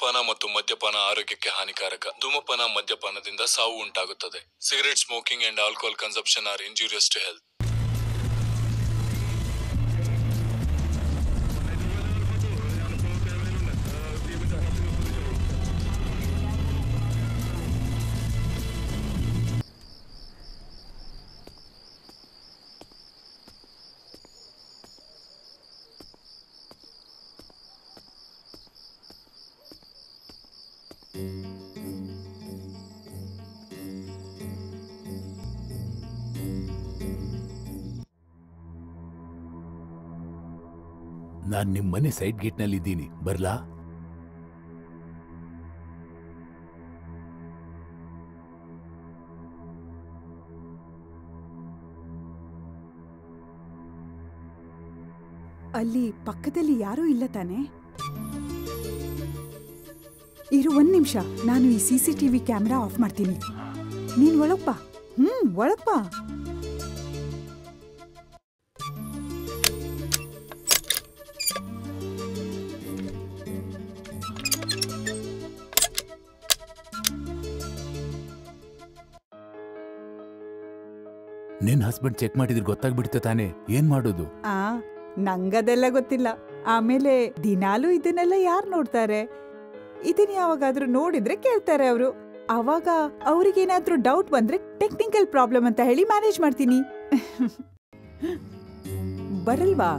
ಧೂಮಪಾನ ಮತ್ತು ಮದ್ಯಪಾನ ಆರೋಗ್ಯಕ್ಕೆ ಹಾನಿಕಾರಕ. ಧೂಮಪಾನ ಮದ್ಯಪಾನದಿಂದ ಸಾವು ಉಂಟಾಗುತ್ತದೆ. Cigarette smoking and alcohol consumption are injurious to health. ನಾನ್ ನಿಮ್ ಮನೆ ಸೈಡ್ ಗೇಟ್ ನಲ್ಲಿ ಇದ್ದೀನಿ, ಬರ್ಲಾ? ಅಲ್ಲಿ ಪಕ್ಕದಲ್ಲಿ ಯಾರೂ ಇಲ್ಲ ತಾನೆ? ಇರು ಒಂದ್ ನಿಮಿಷ, ನಾನು ಈ CCTV ಕ್ಯಾಮೆರಾ ಆಫ್ ಮಾಡ್ತೀನಿ. ನೀನ್ ಒಳಗ್ ಬಾ. ಒಳಗ್ ಬಾ. ನಿನ್ ಹಸ್ಬೆಂಡ್ ಚೆಕ್ ಮಾಡಿದ್ರೆ ಗೊತ್ತಾಗ್ಬಿಡ್ತೆ ತಾನೆ, ಏನ್ ಮಾಡೋದು? ನಂಗದೆಲ್ಲ ಗೊತ್ತಿಲ್ಲ. ಆಮೇಲೆ ದಿನಾಲೂ ಇದನ್ನೆಲ್ಲ ಯಾರು ನೋಡ್ತಾರೆ? ಇದನ್ನ ಯಾವಾಗಾದ್ರೂ ನೋಡಿದ್ರೆ ಕೇಳ್ತಾರೆ ಅವರು. ಅವಾಗ ಅವ್ರಿಗೇನಾದ್ರೂ ಡೌಟ್ ಬಂದ್ರೆ ಟೆಕ್ನಿಕಲ್ ಪ್ರಾಬ್ಲಮ್ ಅಂತ ಹೇಳಿ ಮ್ಯಾನೇಜ್ ಮಾಡ್ತೀನಿ. ಬರಲ್ವಾ?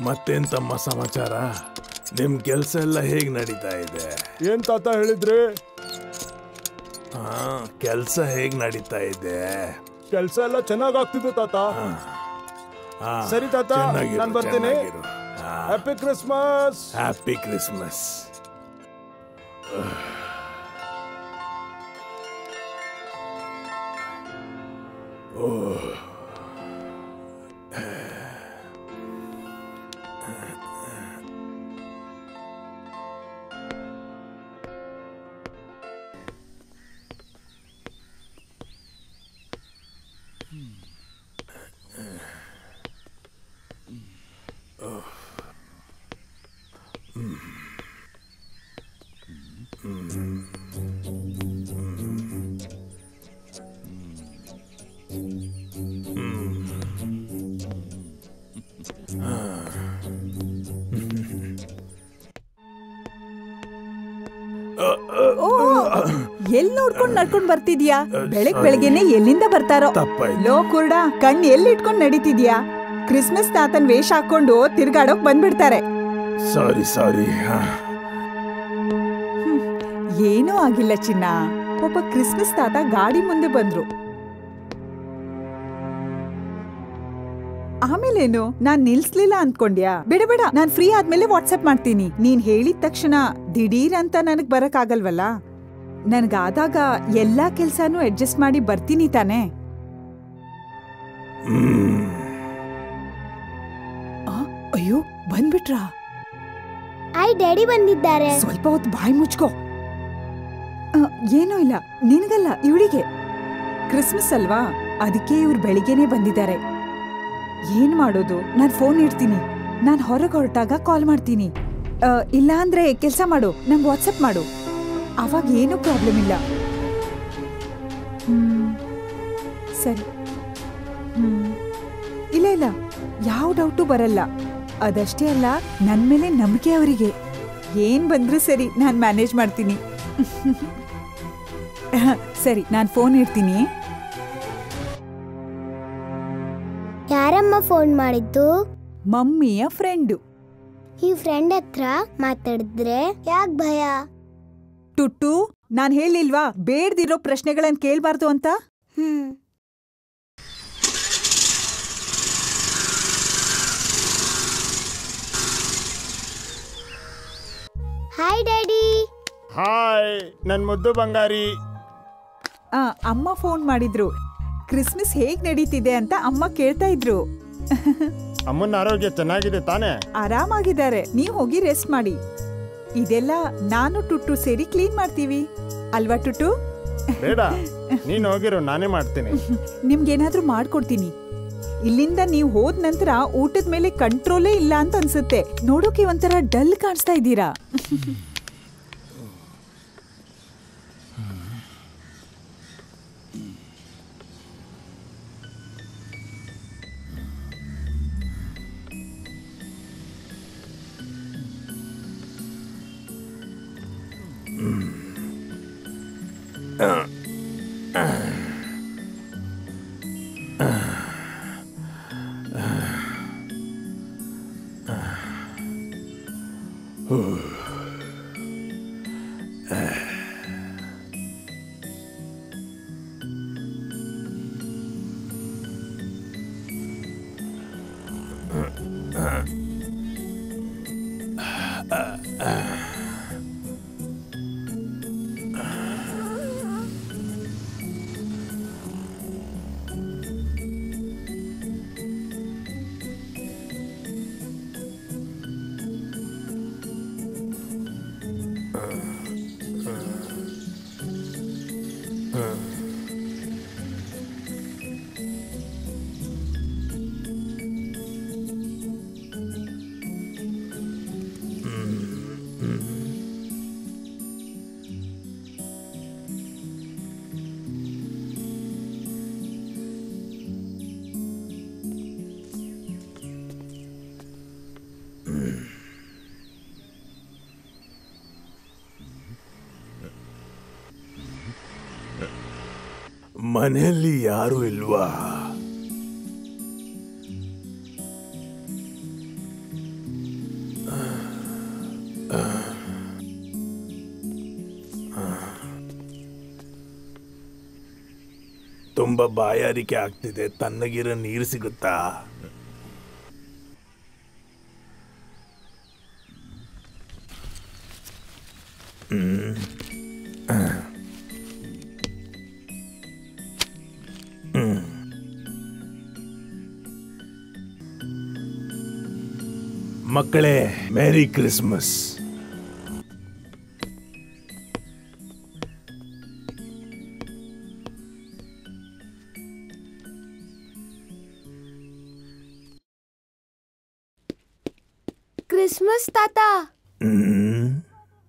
ಮತ್ತೇನ್ ತಮ್ಮ ಸಮಾಚಾರ? ನಿಮ್ ಕೆಲ್ಸ ಎಲ್ಲ ಹೇಗ್ ನಡೀತಾ ಇದೆ? ಏನ್ ತಾತ ಹೇಳಿದ್ರಿ? ಕೆಲ್ಸ ಹೇಗ್ ನಡೀತಾ ಇದೆ? ಕೆಲ್ಸ ಎಲ್ಲ ಚೆನ್ನಾಗ್ ಆಗ್ತಿದೆ ತಾತ. ಸರಿ ತಾತ, ನಾನ್ ಬರ್ತೀನಿ. Happy Christmas. Happy Christmas. L ನೋಡ್ಕೊಂಡ್ ನಡ್ಕೊಂಡ್ ಬರ್ತಿದ್ಯಾ? ಬೆಳಗ್ಗೆನೆ ಎಲ್ಲಿಂದ ಬರ್ತಾರೋ? ಲೋ ಕುರ್ಡ, ಕಣ್ ಎಲ್ಲಿ ಇಟ್ಕೊಂಡ್ ನಡೀತಿದ್ಯಾ? ಕ್ರಿಸ್ಮಸ್ ತಾತನ್ ವೇಷ ಹಾಕೊಂಡು ತಿರ್ಗಾಡೋಕ್ ಬಂದ್ಬಿಡ್ತಾರೆ. ಸಾರಿ. ಏನೂ ಆಗಿಲ್ಲ ಚಿನ್ನ. ಒಬ್ಬ ಕ್ರಿಸ್ಮಸ್ ತಾತ ಗಾಡಿ ಮುಂದೆ ಬಂದ್ರು. ಆಮೇಲೇನು ನಾನ್ ನಿಲ್ಸ್ಲಿಲ್ಲ ಅನ್ಕೊಂಡ್ಯಾ? ಬೇಡ ಬೇಡ, ನಾನ್ ಫ್ರೀ ಆದ್ಮೇಲೆ ವಾಟ್ಸ್ಆಪ್ ಮಾಡ್ತೀನಿ. ನೀನ್ ಹೇಳಿದ ತಕ್ಷಣ ದಿಢೀರ್ ಅಂತ ನನಗ್ ಬರಕ್ ಆಗಲ್ವಲ್ಲ. ನನ್ಗಾದಾಗ ಎಲ್ಲಾ ಕೆಲ್ಸಾನು ಅಡ್ಜಸ್ಟ್ ಮಾಡಿ ಬರ್ತೀನಿ ತಾನೆ. ಅಯ್ಯೋ ಬಂದ್ಬಿಟ್ರಾ? ಡ್ಯಾಡಿ ಬಂದಿದ್ದಾರೆ. ಸ್ವಲ್ಪ ಹೊತ್ತು ಬಾಯಿ ಮುಚ್ಕೋ. ಏನೂ ಇಲ್ಲ, ನಿನಗಲ್ಲ ಇವಳಿಗೆ. ಕ್ರಿಸ್ಮಸ್ ಅಲ್ವಾ, ಅದಕ್ಕೆ ಇವ್ರು ಬೆಳಿಗ್ಗೆನೆ ಬಂದಿದ್ದಾರೆ. ಏನ್ ಮಾಡೋದು? ನಾನ್ ಫೋನ್ ಇಡ್ತೀನಿ. ನಾನ್ ಹೊರಗೆ ಹೊರಟಾಗ ಕಾಲ್ ಮಾಡ್ತೀನಿ. ಇಲ್ಲ ಅಂದ್ರೆ ಕೆಲ್ಸ ಮಾಡು, ನಂಗೆ ವಾಟ್ಸಪ್ ಮಾಡು. ಅವಾಗ ಏನೂ ಪ್ರಾಬ್ಲಮ್ ಇಲ್ಲ. ಸರಿ. ಇಲ್ಲ ಇಲ್ಲ, ಯಾವ ಡೌಟು ಬರಲ್ಲ. ಅದಷ್ಟೇ ಅಲ್ಲ, ನನ್ ಮೇಲೆ ನಂಬಿಕೆ ಅವರಿಗೆ. ಏನ್ ಬಂದ್ರು ಸರಿ, ನಾನ್ ಮ್ಯಾನೇಜ್ ಮಾಡ್ತೀನಿ. ಸರಿ, ನಾನ್ ಫೋನ್ ಇಡ್ತೀನಿ. ಯಾರಮ್ಮ ಫೋನ್ ಮಾಡಿದ್ದು? ಮಮ್ಮಿಯ ಫ್ರೆಂಡು. ಈ ಫ್ರೆಂಡ್ ಹತ್ರ ಮಾತಾಡಿದ್ರೆ ಯಾಕ್ ಭಯ? ಟುಟ್ಟು, ನಾನ್ ಹೇಳಿಲ್ವಾ ಬೇಡ್ದಿರೋ ಪ್ರಶ್ನೆಗಳನ್ನ ಕೇಳ್ಬಾರ್ದು ಅಂತ? Hi daddy. ಹಾಯ್ ನನ್ ಮುದ್ದು ಬಂಗಾರಿ. ಅಮ್ಮ ಫೋನ್ ಮಾಡಿದ್ರು. ಕ್ರಿಸ್ಮಸ್ ಹೇಗ್ ನಡೀತಿದೆ ಅಂತ ಅಮ್ಮ ಕೇಳ್ತಾ ಇದ್ರು. ಅಮ್ಮನ ಆರೋಗ್ಯ ಚೆನ್ನಾಗಿದೆ ತಾನೆ? ಆರಾಮಾಗಿದ್ದಾರೆ. ನೀವ್ ಹೋಗಿ ರೆಸ್ಟ್ ಮಾಡಿ. ಇದೆಲ್ಲ ನಾನು ಟುಟ್ಟು ಸೇರಿ ಕ್ಲೀನ್ ಮಾಡ್ತೀವಿ ಅಲ್ವಾ ಟುಟ್ಟು? ಬೇಡ, ನೀನ್ ಹೋಗಿರೋ, ನಾನೇ ಮಾಡ್ತೀನಿ. ನಿಮ್ಗೇನಾದ್ರೂ ಮಾಡ್ಕೊಡ್ತೀನಿ. ಇಲ್ಲಿಂದ ನೀವು ಹೋದ ನಂತರ ಊಟದ ಮೇಲೆ ಕಂಟ್ರೋಲೇ ಇಲ್ಲ ಅಂತ ಅನ್ಸುತ್ತೆ. ನೋಡೋಕೆ ಒಂಥರ ಡಲ್ ಕಾಣಿಸ್ತಾ ಇದ್ದೀರಾ. ಮನೆಯಲ್ಲಿ ಯಾರು ಇಲ್ವಾ? ತುಂಬಾ ಬಾಯಾರಿಕೆ ಆಗ್ತಿದೆ. ತಣ್ಣಗಿರೋ ನೀರು ಸಿಗುತ್ತಾ? ಮಕ್ಕಳೇ, ಮೇರಿ ಕ್ರಿಸ್ಮಸ್. ಕ್ರಿಸ್ಮಸ್ ತಾತ,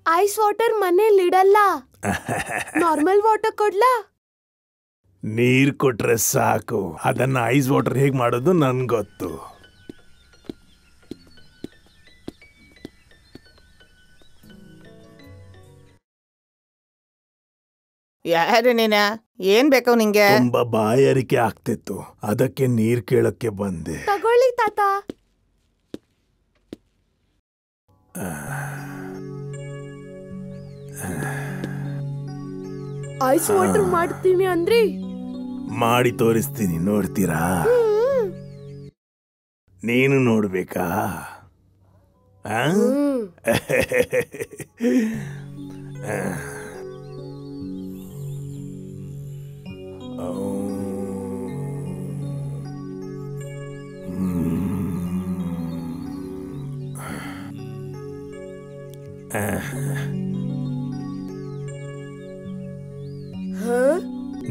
ಐಸ್ ವಾಟರ್ ಮನೇಲಿ ಇಡಲ್ಲ. Normal water ಕೊಡ್ಲಾ? ನೀರ್ ಕೊಟ್ರೆ ಸಾಕು. ಅದನ್ನ ಐಸ್ ವಾಟರ್ ಹೇಗ್ ಮಾಡೋದು ನನ್ಗೆ ಗೊತ್ತು. ಯಾರು ನೀನ? ಏನ್ ಬೇಕು ನಿಂಗೆ? ತುಂಬಾ ಬಾಯಾರಿಕೆ ಆಗ್ತಿತ್ತು, ಅದಕ್ಕೆ ನೀರ್ ಕೇಳಕ್ಕೆ ಬಂದೆ. ತಗೊಳ್ಳಿ ತಾತ. ಐಸ್ ವಾಟರ್ ಮಾಡ್ತೀನಿ ಅಂದ್ರಿ? ಮಾಡಿ ತೋರಿಸ್ತೀನಿ, ನೋಡ್ತೀರಾ? ನೀನು ನೋಡ್ಬೇಕಾ? ಆ?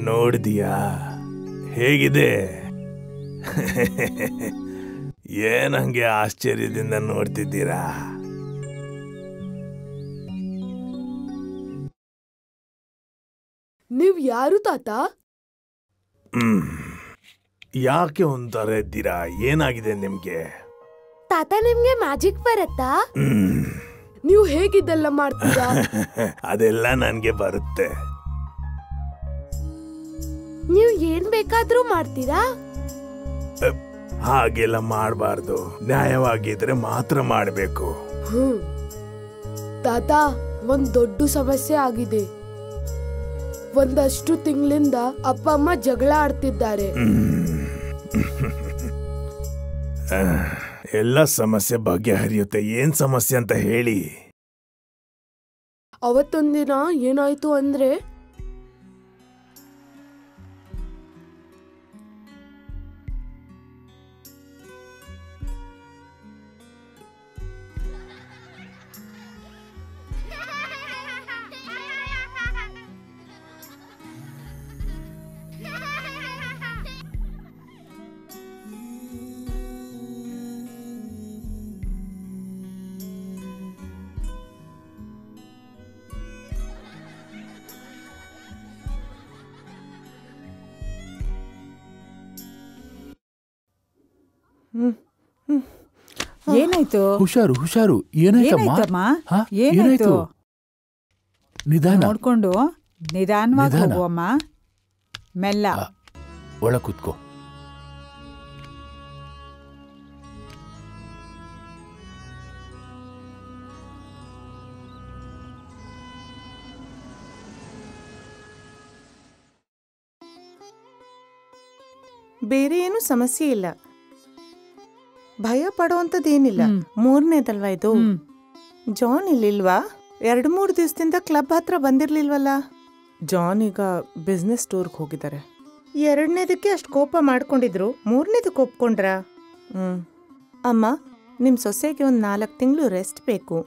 ನೋಡಿದೀಯಾ ಹೇಗಿದೆ? ಏನಂಗೆ ಆಶ್ಚರ್ಯದಿಂದ ನೋಡ್ತಿದ್ದೀರಾ? ನೀವ್ ಯಾರು ತಾತ? ಯಾಕೆ ಒಂಥರ ಇದ್ದೀರಾ? ಏನಾಗಿದೆ ನಿಮ್ಗೆ? ತಾತ ನಿಮ್ಗೆ ಮ್ಯಾಜಿಕ್ ಬರತ್ತಾ? ನೀವು ಹೇಗಿದ್ದೆಲ್ಲ ಮಾಡ್ತೀರಾ? ಅದೆಲ್ಲ ನನ್ಗೆ ಬರುತ್ತೆ. ನೀವು ಏನ್ ಬೇಕಾದ್ರೂ ಮಾಡ್ತೀರಾ? ಹಾಗೆಲ್ಲ ಮಾಡಬಾರ್ದು. ನ್ಯಾಯವಾಗಿದ್ರೆ ಮಾತ್ರ ಮಾಡಬೇಕು. ತಾತ, ಒಂದ್ ದೊಡ್ಡ ಸಮಸ್ಯೆ ಆಗಿದೆ. ಒಂದಷ್ಟು ತಿಂಗಳಿಂದ ಅಪ್ಪ ಅಮ್ಮ ಜಗಳ ಆಡ್ತಿದ್ದಾರೆ. ಎಲ್ಲ ಸಮಸ್ಯೆ ಬಗೆಹರಿಯುತ್ತೆ. ಏನ್ ಸಮಸ್ಯೆ ಅಂತ ಹೇಳಿ. ಅವತ್ತೊಂದಿನ ಏನಾಯ್ತು ಅಂದ್ರೆ, ಏನಾಯ್ತು? ಹುಷಾರು ಹುಷಾರು. ಏನಾಯ್ತಮ್ಮ? ಏನಾಯ್ತಮ್ಮ? ಹಾ? ಏನಾಯ್ತು? ನಿಧಾನ. ನೋಡ್ಕೊಂಡು ನಿಧಾನವಾಗಿ ನಿಧಾನ. ಹೋಗುವಮ್ಮ. ಮೆಲ್ಲ. ಒಳ ಕೂತ್ಕೋ. ಬೇರೆ ಏನು ಸಮಸ್ಯೆ ಇಲ್ಲ, ಭಯ ಪಡೋಂಥದ್ದೇನಿಲ್ಲ. ಮೂರನೇದಲ್ವಾ ಇದು? ಜಾನ್ ಇಲ್ಲಿಲ್ವಾ? 2-3 ದಿವಸದಿಂದ ಕ್ಲಬ್ ಹತ್ರ ಬಂದಿರ್ಲಿಲ್ವಲ್ಲ? ಜಾನ್ ಈಗ ಬಿಸ್ನೆಸ್ ಟೂರ್ಗೆ ಹೋಗಿದ್ದಾರೆ. 2ನೇದಕ್ಕೆ ಅಷ್ಟು ಕೋಪ ಮಾಡ್ಕೊಂಡಿದ್ರು, 3ನೇದಕ್ಕೆ ಒಪ್ಕೊಂಡ್ರ? ಅಮ್ಮ, ನಿಮ್ಮ ಸೊಸೆಗೆ ಒಂದು 4 ತಿಂಗಳು ರೆಸ್ಟ್ ಬೇಕು.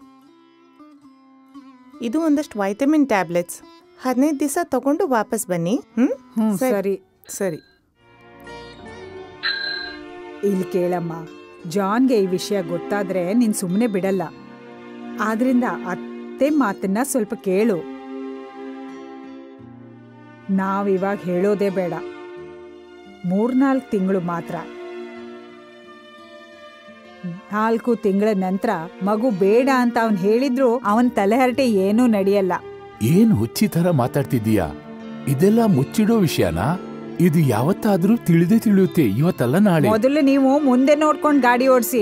ಇದು ಒಂದಷ್ಟು ವೈಟಮಿನ್ ಟ್ಯಾಬ್ಲೆಟ್ಸ್. 15 ದಿವಸ ತಗೊಂಡು ವಾಪಸ್ ಬನ್ನಿ. ಸರಿ ಸರಿ. ಇಲ್ಲಿ ಕೇಳಮ್ಮ, ಜಾನ್ಗೆ ಈ ವಿಷಯ ಗೊತ್ತಾದ್ರೆ ನೀನ್ ಸುಮ್ಮನೆ ಬಿಡಲ್ಲ. ಆದ್ರಿಂದ ಅತ್ತೆ ಮಾತನ್ನ ಸ್ವಲ್ಪ ಕೇಳು. ನಾವಿವಾಗ ಹೇಳೋದೇ ಬೇಡ. 3-4 ತಿಂಗಳು ಮಾತ್ರ. 4 ತಿಂಗಳ ನಂತರ ಮಗು ಬೇಡ ಅಂತ ಅವನ್ ಹೇಳಿದ್ರು ಅವನ್ ತಲೆಹರಟೆ ಏನೂ ನಡೆಯಲ್ಲ. ಏನ್ ಹುಚ್ಚಿ ತರ ಮಾತಾಡ್ತಿದ್ದೀಯಾ? ಇದೆಲ್ಲ ಮುಚ್ಚಿಡೋ ವಿಷಯನಾ? ಇದು ಯಾವತ್ತಾದ್ರೂ ತಿಳಿಯುತ್ತೆ, ಇವತ್ತಲ್ಲ ನಾಳೆ. ಮೊದಲು ನೀವು ಮುಂದೆ ನೋಡ್ಕೊಂಡು ಗಾಡಿ ಓಡಿಸಿ.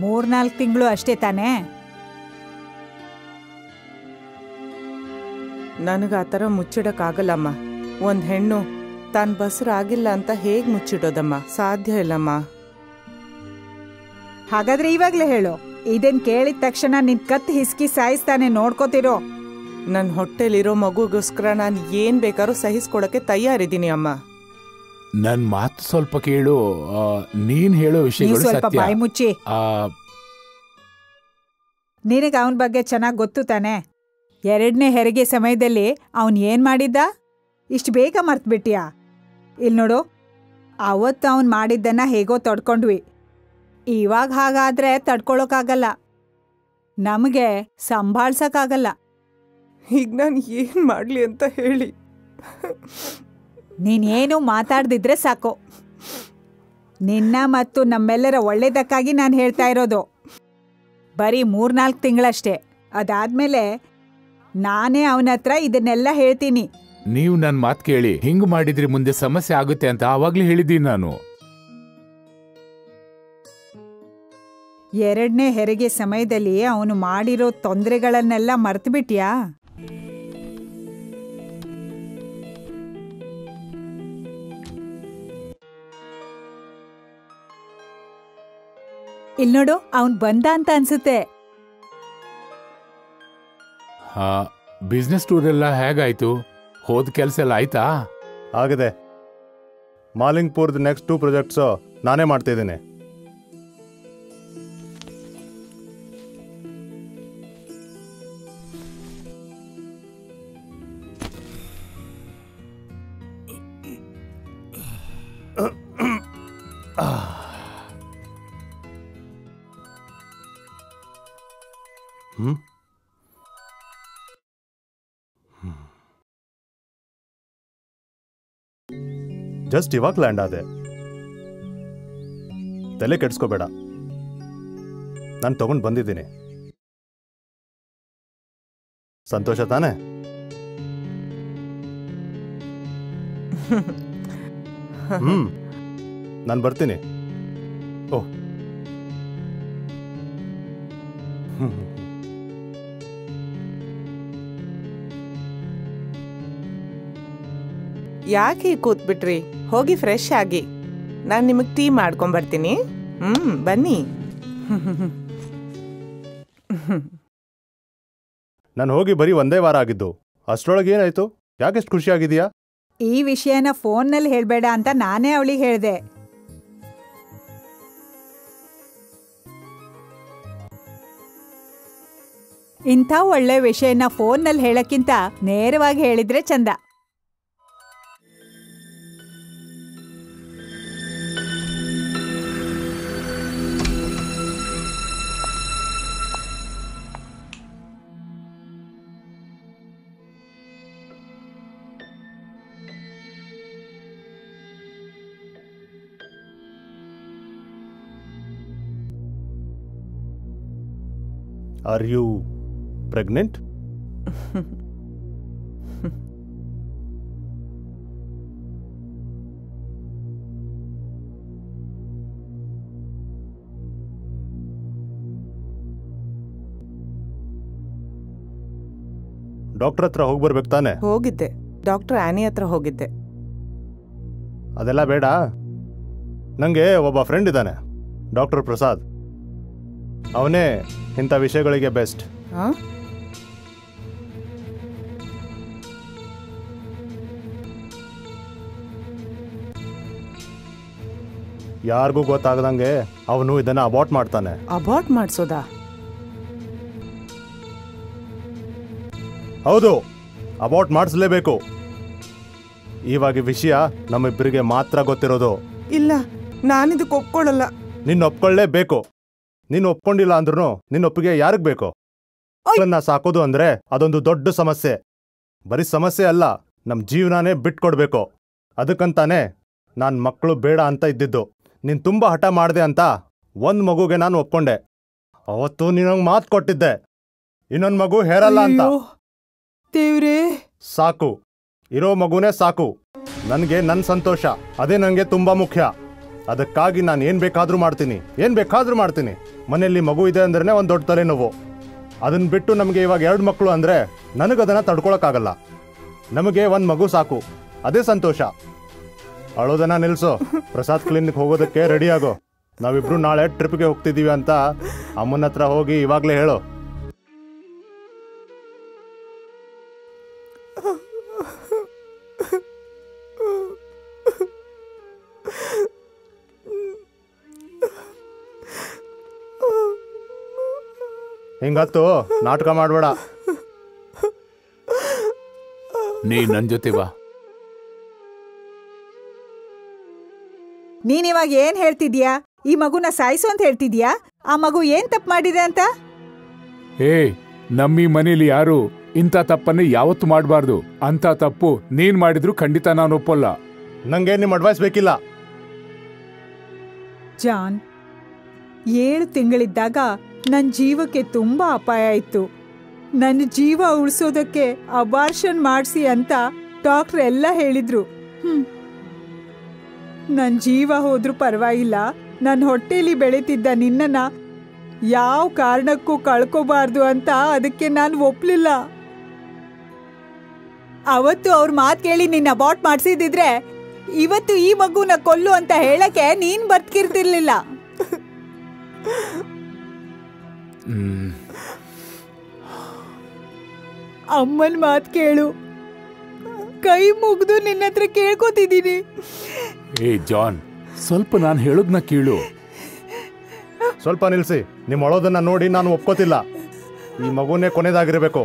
3-4 ತಿಂಗಳು ಅಷ್ಟೇ ತಾನೇ? ನನಗೆ ಆ ಥರ ಮುಚ್ಚಿಡಕ್ಕಾಗಲ್ಲಮ್ಮ. ಒಂದು ಹೆಣ್ಣು ತಾನು ಬಸರಾಗಿಲ್ಲ ಅಂತ ಹೇಗೆ ಮುಚ್ಚಿಡೋದಮ್ಮ? ಸಾಧ್ಯ ಇಲ್ಲಮ್ಮ. ಹಾಗಾದ್ರೆ ಇವಾಗ್ಲೇ ಹೇಳು. ಇದನ್ ಕೇಳಿದ ತಕ್ಷಣ ನಿನ್ ಕತ್ ಹಿಸ್ಕಿ ಸಾಯಿಸ್ತಾನೆ, ನೋಡ್ಕೋತಿರೋ. ನನ್ನ ಹೊಟ್ಟೆಲಿರೋ ಮಗುಗೋಸ್ಕರ ನಾನು ಏನ್ ಬೇಕಾದ್ರೂ ಸಹಿಸ್ಕೊಡಕ್ಕೆ ತಯಾರಿದ್ದೀನಿ ಅಮ್ಮ. ನನ್ ಮಾತು ಸ್ವಲ್ಪ ಕೇಳು. ನೀನ್ ಹೇಳೋ ವಿಷಯಗಳು ಸ್ವಲ್ಪ ಸತ್ಯ. ಬಾಯಿ ಮುಚ್ಚಿ. ನಿನಗೆ ಅವನ ಬಗ್ಗೆ ಚೆನ್ನಾಗಿ ಗೊತ್ತು ತಾನೆ? 2ನೇ ಹೆರಿಗೆ ಸಮಯದಲ್ಲಿ ಅವನ್ ಏನ್ ಮಾಡಿದ್ದ? ಇಷ್ಟು ಬೇಗ ಮರ್ತ್ಬಿಟ್ಟಿಯಾ? ಇಲ್ಲಿ ನೋಡು, ಅವತ್ತು ಅವನ್ ಮಾಡಿದ್ದನ್ನ ಹೇಗೋ ತಡ್ಕೊಂಡ್ವಿ. ಇವಾಗ ಹಾಗಾದ್ರೆ ತಡ್ಕೊಳಕ್ಕಾಗಲ್ಲ, ನಮಗೆ ಸಂಭಾಳ್ಸಕ್ಕಾಗಲ್ಲ. ಈಗ ನಾನು ಏನ್ ಮಾಡ್ಲಿ ಅಂತ ಹೇಳಿ. ನೀನೇನು ಮಾತಾಡ್ದಿದ್ರೆ ಸಾಕು. ನಿನ್ನ ಮತ್ತು ನಮ್ಮೆಲ್ಲರ ಒಳ್ಳೇದಕ್ಕಾಗಿ ನಾನು ಹೇಳ್ತಾ ಇರೋದು. ಬರೀ 3-4 ತಿಂಗಳಷ್ಟೇ. ಅದಾದ್ಮೇಲೆ ನಾನೇ ಅವನ ಹತ್ರ ಇದನ್ನೆಲ್ಲ ಹೇಳ್ತೀನಿ. ನೀವು ನನ್ ಮಾತು ಕೇಳಿ. ಹಿಂಗ್ ಮಾಡಿದ್ರೆ ಮುಂದೆ ಸಮಸ್ಯೆ ಆಗುತ್ತೆ ಅಂತ ಆವಾಗ್ಲೇ ಹೇಳಿದ್ದೀನಿ ನಾನು. 2ನೇ ಹೆರಿಗೆ ಸಮಯದಲ್ಲಿ ಅವನು ಮಾಡಿರೋ ತೊಂದರೆಗಳನ್ನೆಲ್ಲ ಮರ್ತ್ಬಿಟ್ಯಾ? ಇಲ್ ನೋಡು ಅವನ್ ಬಂದ ಅಂತ ಅನ್ಸುತ್ತೆ. ಹಾ, ಬಿಸ್ನೆಸ್ ಟೂರ್ ಎಲ್ಲ ಹೇಗಾಯ್ತು? ಹೋದ ಕೆಲ್ಸ ಎಲ್ಲ ಆಯ್ತಾ? ಆಗಿದೆ. ಮಾಲಿಂಗ್ಪುರ್ದ ನೆಕ್ಸ್ಟ್ 2 ಪ್ರಾಜೆಕ್ಟ್ಸು ನಾನೇ ಮಾಡ್ತಿದ್ದೀನಿ. ಜಸ್ಟ್ ಇವಾಗ ಲ್ಯಾಂಡ್ ಆದೆ. ತಲೆ ಕೆಡ್ಸ್ಕೋಬೇಡ, ನಾನು ತಗೊಂಡು ಬಂದಿದ್ದೀನಿ. ಸಂತೋಷ ತಾನೆ? ನಾನು ಬರ್ತೀನಿ. ಓ, ಯಾಕೆ ಕೂತ್ಬಿಟ್ರಿ? ಹೋಗಿ ಫ್ರೆಶ್ ಆಗಿ, ನಾನು ನಿಮಗೆ ಟೀ ಮಾಡ್ಕೊಂಬರ್ತೀನಿ. ಬನ್ನಿ. ನಾನು ಹೋಗಿ ಬರೀ 1 ವಾರ ಆಗಿದ್ದು. ಅಷ್ಟರೊಳಗೆ ಏನಾಯ್ತು? ಯಾಕೆಷ್ಟು ಖುಷಿಯಾಗಿದೆಯಾ? ಈ ವಿಷಯನ ಫೋನ್ನಲ್ಲಿ ಹೇಳ್ಬೇಡ ಅಂತ ನಾನೇ ಅವಳಿಗೆ ಹೇಳ್ದೆ. ಇಂಥ ಒಳ್ಳೆ ವಿಷಯನ ಫೋನ್ನಲ್ಲಿ ಹೇಳಕ್ಕಿಂತ ನೇರವಾಗಿ ಹೇಳಿದ್ರೆ ಚಂದ. Are you pregnant? ಡಾಕ್ಟರ್ ಹತ್ರ ಹೋಗಿ ಬರ್ಬೇಕು ತಾನೆ? ಹೋಗಿದ್ದೆ, ಡಾಕ್ಟರ್ ಆನಿ ಹತ್ರ ಹೋಗಿದ್ದೆ. ಅದೆಲ್ಲ ಬೇಡ. ನನಗೆ ಒಬ್ಬ ಫ್ರೆಂಡ್ ಇದ್ದಾನೆ, ಡಾಕ್ಟರ್ ಪ್ರಸಾದ್. ಅವನೇ ಇಂಥ ವಿಷಯಗಳಿಗೆ ಬೆಸ್ಟ್. ಯಾರಿಗೂ ಗೊತ್ತಾಗದಂಗೆ ಅವನು ಇದನ್ನ ಅಬಾರ್ಟ್ ಮಾಡ್ತಾನೆ. ಅಬಾರ್ಟ್ ಮಾಡಿಸೋದಾ? ಹೌದು, ಅಬಾರ್ಟ್ ಮಾಡಿಸ್ಲೇಬೇಕು. ಇವಾಗ ವಿಷಯ ನಮ್ಮಿಬ್ಬರಿಗೆ ಮಾತ್ರ ಗೊತ್ತಿರೋದು. ಇಲ್ಲ, ನಾನಿದಕ್ಕೆ ಒಪ್ಕೊಳ್ಳಲ್ಲ. ನಿನ್ನ ಒಪ್ಕೊಳ್ಳೇಬೇಕು. ನೀನು ಒಪ್ಕೊಂಡಿಲ್ಲ ಅಂದ್ರೂ ನಿನ್ನ ಒಪ್ಪಿಗೆ ಯಾರಿಗೆ ಬೇಕು? ಮಕ್ಕಳನ್ನ ಸಾಕೋದು ಅಂದ್ರೆ ಅದೊಂದು ದೊಡ್ಡ ಸಮಸ್ಯೆ. ಬರೀ ಸಮಸ್ಯೆ ಅಲ್ಲ, ನಮ್ಮ ಜೀವನಾನೇ ಬಿಟ್ಕೊಡ್ಬೇಕು. ಅದಕ್ಕಂತಾನೆ ನಾನು ಮಕ್ಕಳು ಬೇಡ ಅಂತ ಇದ್ದಿದ್ದು. ನೀನು ತುಂಬ ಹಠ ಮಾಡಿದೆ ಅಂತ 1 ಮಗುಗೆ ನಾನು ಒಪ್ಕೊಂಡೆ. ಅವತ್ತು ನೀನಂಗೆ ಮಾತು ಕೊಟ್ಟಿದ್ದೆ, ಇನ್ನೊಂದು ಮಗು ಹೇರಲ್ಲ ಅಂತ. ದೇವ್ರೇ, ಸಾಕು, ಇರೋ ಮಗುನೇ ಸಾಕು. ನನಗೆ ನನ್ನ ಸಂತೋಷ ಅದೇ ನನಗೆ ತುಂಬ ಮುಖ್ಯ. ಅದಕ್ಕಾಗಿ ನಾನು ಏನು ಬೇಕಾದರೂ ಮಾಡ್ತೀನಿ. ಮನೆಯಲ್ಲಿ ಮಗು ಇದೆ ಅಂದ್ರೆ ಒಂದು ದೊಡ್ಡ ತಲೆನೋವು. ಅದನ್ನ ಬಿಟ್ಟು ನಮಗೆ ಇವಾಗ 2 ಮಕ್ಕಳು ಅಂದರೆ ನನಗದನ್ನು ತಡ್ಕೊಳಕ್ಕಾಗಲ್ಲ. ನಮಗೆ 1 ಮಗು ಸಾಕು, ಅದೇ ಸಂತೋಷ. ಅಳೋದನ್ನ ನಿಲ್ಸೋ. ಪ್ರಸಾದ್ ಕ್ಲಿನಿಕ್ ಹೋಗೋದಕ್ಕೆ ರೆಡಿ ಆಗೋ. ನಾವಿಬ್ರು ನಾಳೆ ಟ್ರಿಪ್ಗೆ ಹೋಗ್ತಿದ್ದೀವಿ ಅಂತ ಅಮ್ಮನ ಹತ್ರ ಹೋಗಿ ಇವಾಗಲೇ ಹೇಳೋ. ಹಿಂಗತ್ತು ನಾಟಕ ಮಾಡಬೇಡ. ನೀ ನನ್ ಜೊತೆ ಬಾ. ನೀನಿವಾಗ ಏನ್ ಹೇಳ್ತಿದ್ಯಾ? ಈ ಮಗುನ ಸಾಯಿಸು ಅಂತ ಹೇಳ್ತಿದ್ಯಾ? ಆ ಮಗು ಏನ್ ತಪ್ಪು ಮಾಡಿದೆ ಅಂತ? ನಮ್ಮಿ ಮನೇಲಿ ಯಾರು ಇಂಥ ತಪ್ಪನ್ನೇ ಯಾವತ್ತು ಮಾಡಬಾರ್ದು. ಅಂತ ತಪ್ಪು ನೀನ್ ಮಾಡಿದ್ರು ಖಂಡಿತ ನಾನು ಒಪ್ಪಲ್ಲ. ನಂಗೆ ನಿಮ್ಮ ಅಡ್ವೈಸ್ ಬೇಕಿಲ್ಲ. ಜಾನ್, 7 ತಿಂಗಳಿದ್ದಾಗ ನನ್ನ ಜೀವಕ್ಕೆ ತುಂಬಾ ಅಪಾಯ ಇತ್ತು. ನನ್ನ ಜೀವ ಉಳಿಸೋದಕ್ಕೆ ಅಬಾರ್ಷನ್ ಮಾಡಿಸಿ ಅಂತ ಡಾಕ್ಟರ್ ಎಲ್ಲ ಹೇಳಿದ್ರು. ನನ್ನ ಜೀವ ಹೋದ್ರೂ ಪರವಾಗಿಲ್ಲ, ನನ್ನ ಹೊಟ್ಟೆಲಿ ಬೆಳೀತಿದ್ದ ನಿನ್ನನ್ನ ಯಾವ ಕಾರಣಕ್ಕೂ ಕಳ್ಕೋಬಾರ್ದು ಅಂತ ಅದಕ್ಕೆ ನಾನು ಒಪ್ಲಿಲ್ಲ. ಅವತ್ತು ಅವ್ರ ಮಾತು ಕೇಳಿ ನಿನ್ನ ಅಬಾರ್ಟ್ ಮಾಡಿಸಿದ್ರೆ ಇವತ್ತು ಈ ಮಗುನ ಕೊಲ್ಲು ಅಂತ ಹೇಳಕ್ಕೆ ನೀನ್ ಬದುಕಿರ್ತಿರ್ಲಿಲ್ಲ. ಅಮ್ಮನ ಮಾತು ಕೇಳು, ಕೈ ಮುಗ್ದು ನಿನ್ನ ಹತ್ರ ಕೇಳ್ಕೊತಿದ್ದೀನಿ. ಏ ಜಾನ್, ಸ್ವಲ್ಪ ನಾನು ಹೇಳೋದ್ನ ಕೇಳು. ಸ್ವಲ್ಪ ನಿಲ್ಸಿ. ನಿಮ್ಮ ಅಳೋದನ್ನ ನೋಡಿ ನಾನು ಒಪ್ಕೋತಿಲ್ಲ. ಈ ಮಗುನೇ ಕೊನೆದಾಗಿರ್ಬೇಕು.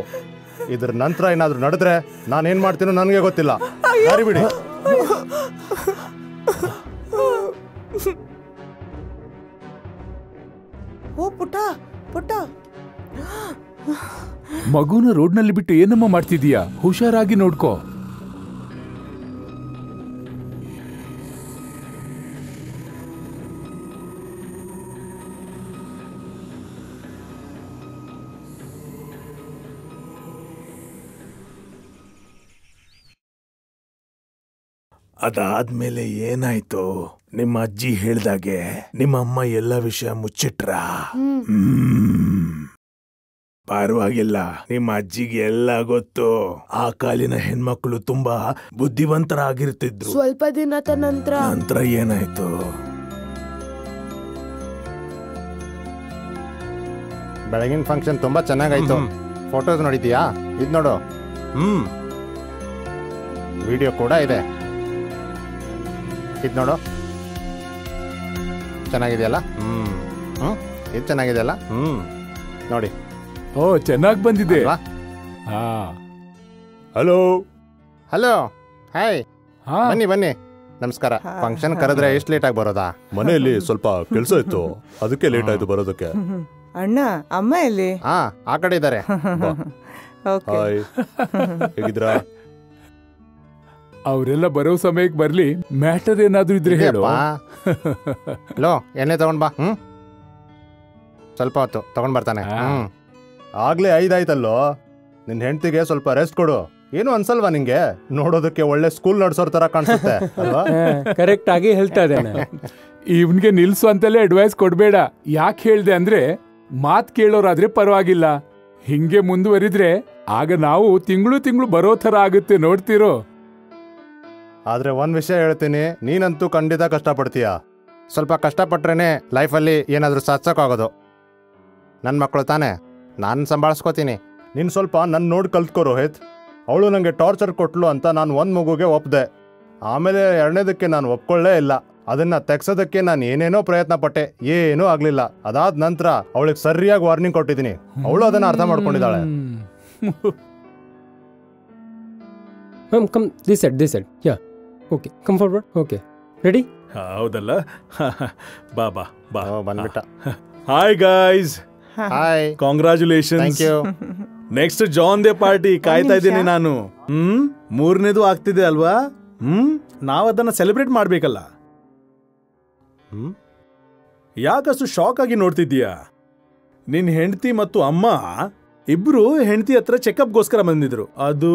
ಇದ್ರ ನಂತರ ಏನಾದ್ರೂ ನಡೆದ್ರೆ ನಾನೇನ್ ಮಾಡ್ತೀನೋ ನನಗೆ ಗೊತ್ತಿಲ್ಲ. ದಾರಿ ಬಿಡಿ. ಓ ಪುಟ್ಟ ಪುಟ್ಟ, ಮಗುನ ರೋಡ್ನಲ್ಲಿ ಬಿಟ್ಟು ಏನಮ್ಮ ಮಾಡ್ತಿದೀಯಾ? ಹುಷಾರಾಗಿ ನೋಡ್ಕೋ. ಅದಾದ್ಮೇಲೆ ಏನಾಯ್ತು? ನಿಮ್ಮ ಅಜ್ಜಿ ಹೇಳ್ದಾಗೆ ನಿಮ್ಮ ಅಮ್ಮ ಎಲ್ಲ ವಿಷಯ ಮುಚ್ಚಿಟ್ರಾ? ಪರವಾಗಿಲ್ಲ, ನಿಮ್ಮ ಅಜ್ಜಿಗೆ ಎಲ್ಲ ಗೊತ್ತು. ಆ ಕಾಲಿನ ಹೆಣ್ಮಕ್ಳು ತುಂಬಾ ಬುದ್ಧಿವಂತರಾಗಿರ್ತಿದ್ರು. ಸ್ವಲ್ಪ ದಿನದ ನಂತರ ಏನಾಯ್ತು? ಬೆಳಗಿನ ಫಂಕ್ಷನ್ ತುಂಬಾ ಚೆನ್ನಾಗಾಯ್ತು. ಫೋಟೋಸ್ ನೋಡಿದ್ಯಾ? ಇದ್ ನೋಡು. ವಿಡಿಯೋ ಕೂಡ ಇದೆ. ಇದ್ ನೋಡು. ಚೆನ್ನಾಗಿದೆಯಲ್ಲ? ಇದು ಚೆನ್ನಾಗಿದೆಯಲ್ಲ? ನೋಡಿ. ಓ, ಚೆನ್ನಾಗಿ ಬಂದಿದೆ. ಹಲೋ ಹಲೋ, ಹಾಯ್, ಬನ್ನಿ ಬನ್ನಿ. ನಮಸ್ಕಾರ. ಫಂಕ್ಷನ್ ಕರೆದ್ರೆ ಎಷ್ಟು ಲೇಟ್ ಆಗಿ ಬರೋದಾ? ಮನೆಯಲ್ಲಿ ಸ್ವಲ್ಪ ಕೆಲಸ ಇತ್ತು, ಅದಕ್ಕೆ ಲೇಟ್ ಆಯ್ತು ಬರೋದಕ್ಕೆ. ಅಣ್ಣ, ಅಮ್ಮ ಎಲ್ಲಿ? ಆ ಕಡೆ ಇದ್ದಾರೆ. ಓಕೆ. ಹೇಗಿದ್ರಾ? ಅವರೆಲ್ಲ ಬರೋ ಸಮಯಕ್ಕೆ ಬರ್ಲಿ. ಮ್ಯಾಟರ್ ಏನಾದ್ರೂ ಇದ್ರೆ ಹೇಳು. ಲೋ, ಎಣ್ಣೆ ತಗೊಂಡ್ ಬಾ. ಸ್ವಲ್ಪ ಹೊತ್ತು ತಗೊಂಡ್ ಬರ್ತಾನೆ. ಆಗ್ಲೇ 5 ಆಯ್ತಲ್ಲೋ. ನಿನ್ ಹೆಂಡತಿಗೆ ಸ್ವಲ್ಪ ರೆಸ್ಟ್ ಕೊಡು. ಏನು ಅನ್ಸಲ್ವಾ ನಿಂಗೆ? ನೋಡೋದಕ್ಕೆ ಒಳ್ಳೆ ಸ್ಕೂಲ್ ನಡ್ಸೋರ್ ತರ ಕಾಣಿಸುತ್ತೆ ಅಲ್ವಾ? ಕರೆಕ್ಟ್ ಆಗಿ ಹೇಳ್ತಾ ಇದ್ದಾನೆ. ಇವನ್ಗೆ ನಿಲ್ಸು ಅಂತಲೇ ಅಡ್ವೈಸ್ ಕೊಡ್ಬೇಡ. ಯಾಕೆ ಹೇಳ್ದೆ ಅಂದ್ರೆ, ಮಾತ್ ಕೇಳೋರಾದ್ರೆ ಪರವಾಗಿಲ್ಲ. ಹಿಂಗೆ ಮುಂದುವರಿದ್ರೆ ಆಗ ನಾವು ತಿಂಗಳು ಬರೋ ತರ ಆಗುತ್ತೆ, ನೋಡ್ತಿರೋ. ಆದ್ರೆ ಒಂದ್ ವಿಷಯ ಹೇಳ್ತೀನಿ, ನೀನಂತೂ ಖಂಡಿತ ಕಷ್ಟಪಡ್ತೀಯ. ಸ್ವಲ್ಪ ಕಷ್ಟಪಟ್ರೇನೆ ಲೈಫಲ್ಲಿ ಏನಾದ್ರೂ ಸಾಧಿಸೋಕ್ಕಾಗೋದು. ನನ್ನ ಮಕ್ಕಳು ತಾನೆ, ನಾನು ಸಂಭಾಳಿಸ್ಕೋತೀನಿ. ನೀನು ಸ್ವಲ್ಪ ನನ್ನ ನೋಡಿ ಕಲ್ತ್ಕೋ ರೋಹಿತ್. ಅವಳು ನನಗೆ ಟಾರ್ಚರ್ ಕೊಟ್ಲು ಅಂತ ನಾನು ಒಂದು ಮಗುಗೆ ಒಪ್ದೆ. ಆಮೇಲೆ 2ನೇದಕ್ಕೆ ನಾನು ಒಪ್ಕೊಳ್ಳೇ ಇಲ್ಲ. ಅದನ್ನ ತೆಗ್ಸೋದಕ್ಕೆ ನಾನು ಏನೇನೋ ಪ್ರಯತ್ನ ಪಟ್ಟೆ, ಏನೂ ಆಗ್ಲಿಲ್ಲ. ಅದಾದ ನಂತರ ಅವಳಿಗೆ ಸರಿಯಾಗಿ ವಾರ್ನಿಂಗ್ ಕೊಟ್ಟಿದ್ದೀನಿ. ಅವಳು ಅದನ್ನ ಅರ್ಥ ಮಾಡ್ಕೊಂಡಿದ್ದಾಳೆ. Come this side. Ya, okay, come forward. Okay, ready? ಹೌದಲ್ಲ? ಬಾ ಬಾ ಬಾ, ಬಂದ್ಬಿಟ್ಟ. Hi guys. Hi, congratulations. Thank you. Next ಜಾನ್ ದೇ ಪಾರ್ಟಿ ಕಾಯ್ತಾ ಇದ್ದೀನಿ ನಾನು. 3ನೇದು ಆಗ್ತಿದೆ ಅಲ್ವಾ? ನಾವ್ ಅದನ್ನ ಸೆಲೆಬ್ರೇಟ್ ಮಾಡ್ಬೇಕಲ್ಲ. ಯಾಕಷ್ಟು ಶಾಕ್ ಆಗಿ ನೋಡ್ತಿದ್ದೀಯಾ? ನಿನ್ ಹೆಂಡತಿ ಮತ್ತು ಅಮ್ಮ ಇಬ್ರು ಹೆಂಡತಿ ಹತ್ರ ಚೆಕಪ್ಗೋಸ್ಕರ ಬಂದಿದ್ರು. ಅದು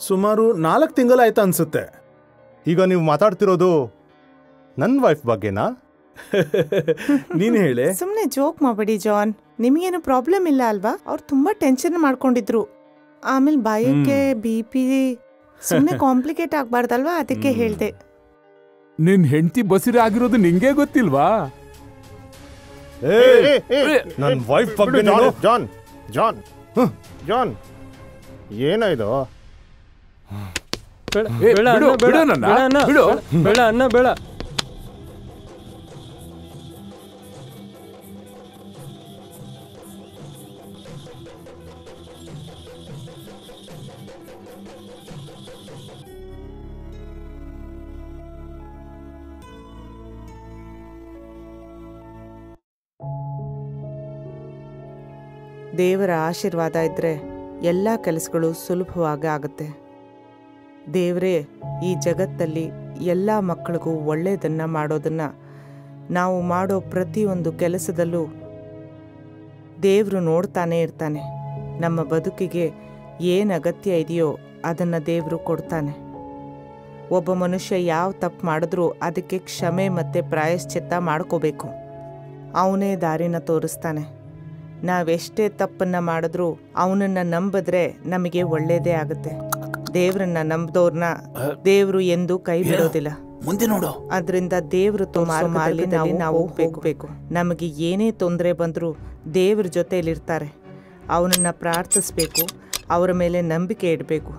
ಸುಮಾರು 4 ತಿಂಗಳಾಯ್ತು ಅನ್ಸುತ್ತೆ. ಈಗ ನೀವು ಮಾತಾಡ್ತಿರೋದು ನನ್ನ ವೈಫ್ ಬಗ್ಗೆನಾ? ನೀನ್ ಹೇಳೆ. ಸುಮ್ನೆ ಜೋಕ್ ಮಾಡಬೇಡಿ ಜಾನ್. ನಿಮಗೇನು ಪ್ರಾಬ್ಲಮ್ ಇಲ್ಲ ಅಲ್ವಾ? ಅವ್ರು ತುಂಬಾ ಟೆನ್ಷನ್ ಮಾಡ್ಕೊಂಡಿದ್ರು. ಆಮೇಲೆ ಬಾಯಕ್ಕೆ BP ಸುಮ್ನೆ ಕಾಂಪ್ಲಿಕೇಟ್ ಆಗ್ಬಾರ್ದಲ್ವಾ, ಅದಕ್ಕೆ ಹೇಳ್ದೆ. ನಿನ್ ಹೆಂಡತಿ ಬಸಿರ ಆಗಿರೋದು ನಿಂಗೆ ಗೊತ್ತಿಲ್ವಾ? ನನ್ನ ವೈಫ್ ಬಗ್ಗೆ ಜಾನ್ ಜಾನ್ ಜಾನ್ ಏನೋ ಇದು? ಬೇಡ ಅನ್ನ, ಬೇಡ. ದೇವರ ಆಶೀರ್ವಾದ ಇದ್ರೆ ಎಲ್ಲ ಕೆಲಸಗಳು ಸುಲಭವಾಗಿ ಆಗುತ್ತೆ. ದೇವರೇ ಈ ಜಗತ್ತಲ್ಲಿ ಎಲ್ಲ ಮಕ್ಕಳಿಗೂ ಒಳ್ಳೆಯದನ್ನು ಮಾಡೋದನ್ನು, ನಾವು ಮಾಡೋ ಪ್ರತಿಯೊಂದು ಕೆಲಸದಲ್ಲೂ ದೇವರು ನೋಡ್ತಾನೆ ಇರ್ತಾನೆ. ನಮ್ಮ ಬದುಕಿಗೆ ಏನು ಅಗತ್ಯ ಇದೆಯೋ ಅದನ್ನು ದೇವರು ಕೊಡ್ತಾನೆ. ಒಬ್ಬ ಮನುಷ್ಯ ಯಾವ ತಪ್ಪು ಮಾಡಿದ್ರೂ ಅದಕ್ಕೆ ಕ್ಷಮೆ ಮತ್ತು ಪ್ರಾಯಶ್ಚಿತ್ತ ಮಾಡ್ಕೋಬೇಕು. ಅವನೇ ದಾರಿನ ತೋರಿಸ್ತಾನೆ. ನಾವೆಷ್ಟೇ ತಪ್ಪನ್ನು ಮಾಡಿದ್ರೂ ಅವನನ್ನು ನಂಬಿದ್ರೆ ನಮಗೆ ಒಳ್ಳೆಯದೇ ಆಗುತ್ತೆ. ದೇವ್ರನ್ನ ನಂಬಿದವ್ರನ್ನ ದೇವರು ಎಂದೂ ಕೈ ಬಿಡೋದಿಲ್ಲ. ಮುಂದೆ ನೋಡು. ಅದರಿಂದ ದೇವರು ಮಾರ್ಗದಲ್ಲಿ ನಾವು ಹೋಗ್ಬೇಕು. ನಮಗೆ ಏನೇ ತೊಂದರೆ ಬಂದರೂ ದೇವ್ರ ಜೊತೆಯಲ್ಲಿರ್ತಾರೆ. ಅವನನ್ನ ಪ್ರಾರ್ಥಿಸ್ಬೇಕು, ಅವರ ಮೇಲೆ ನಂಬಿಕೆ ಇಡಬೇಕು.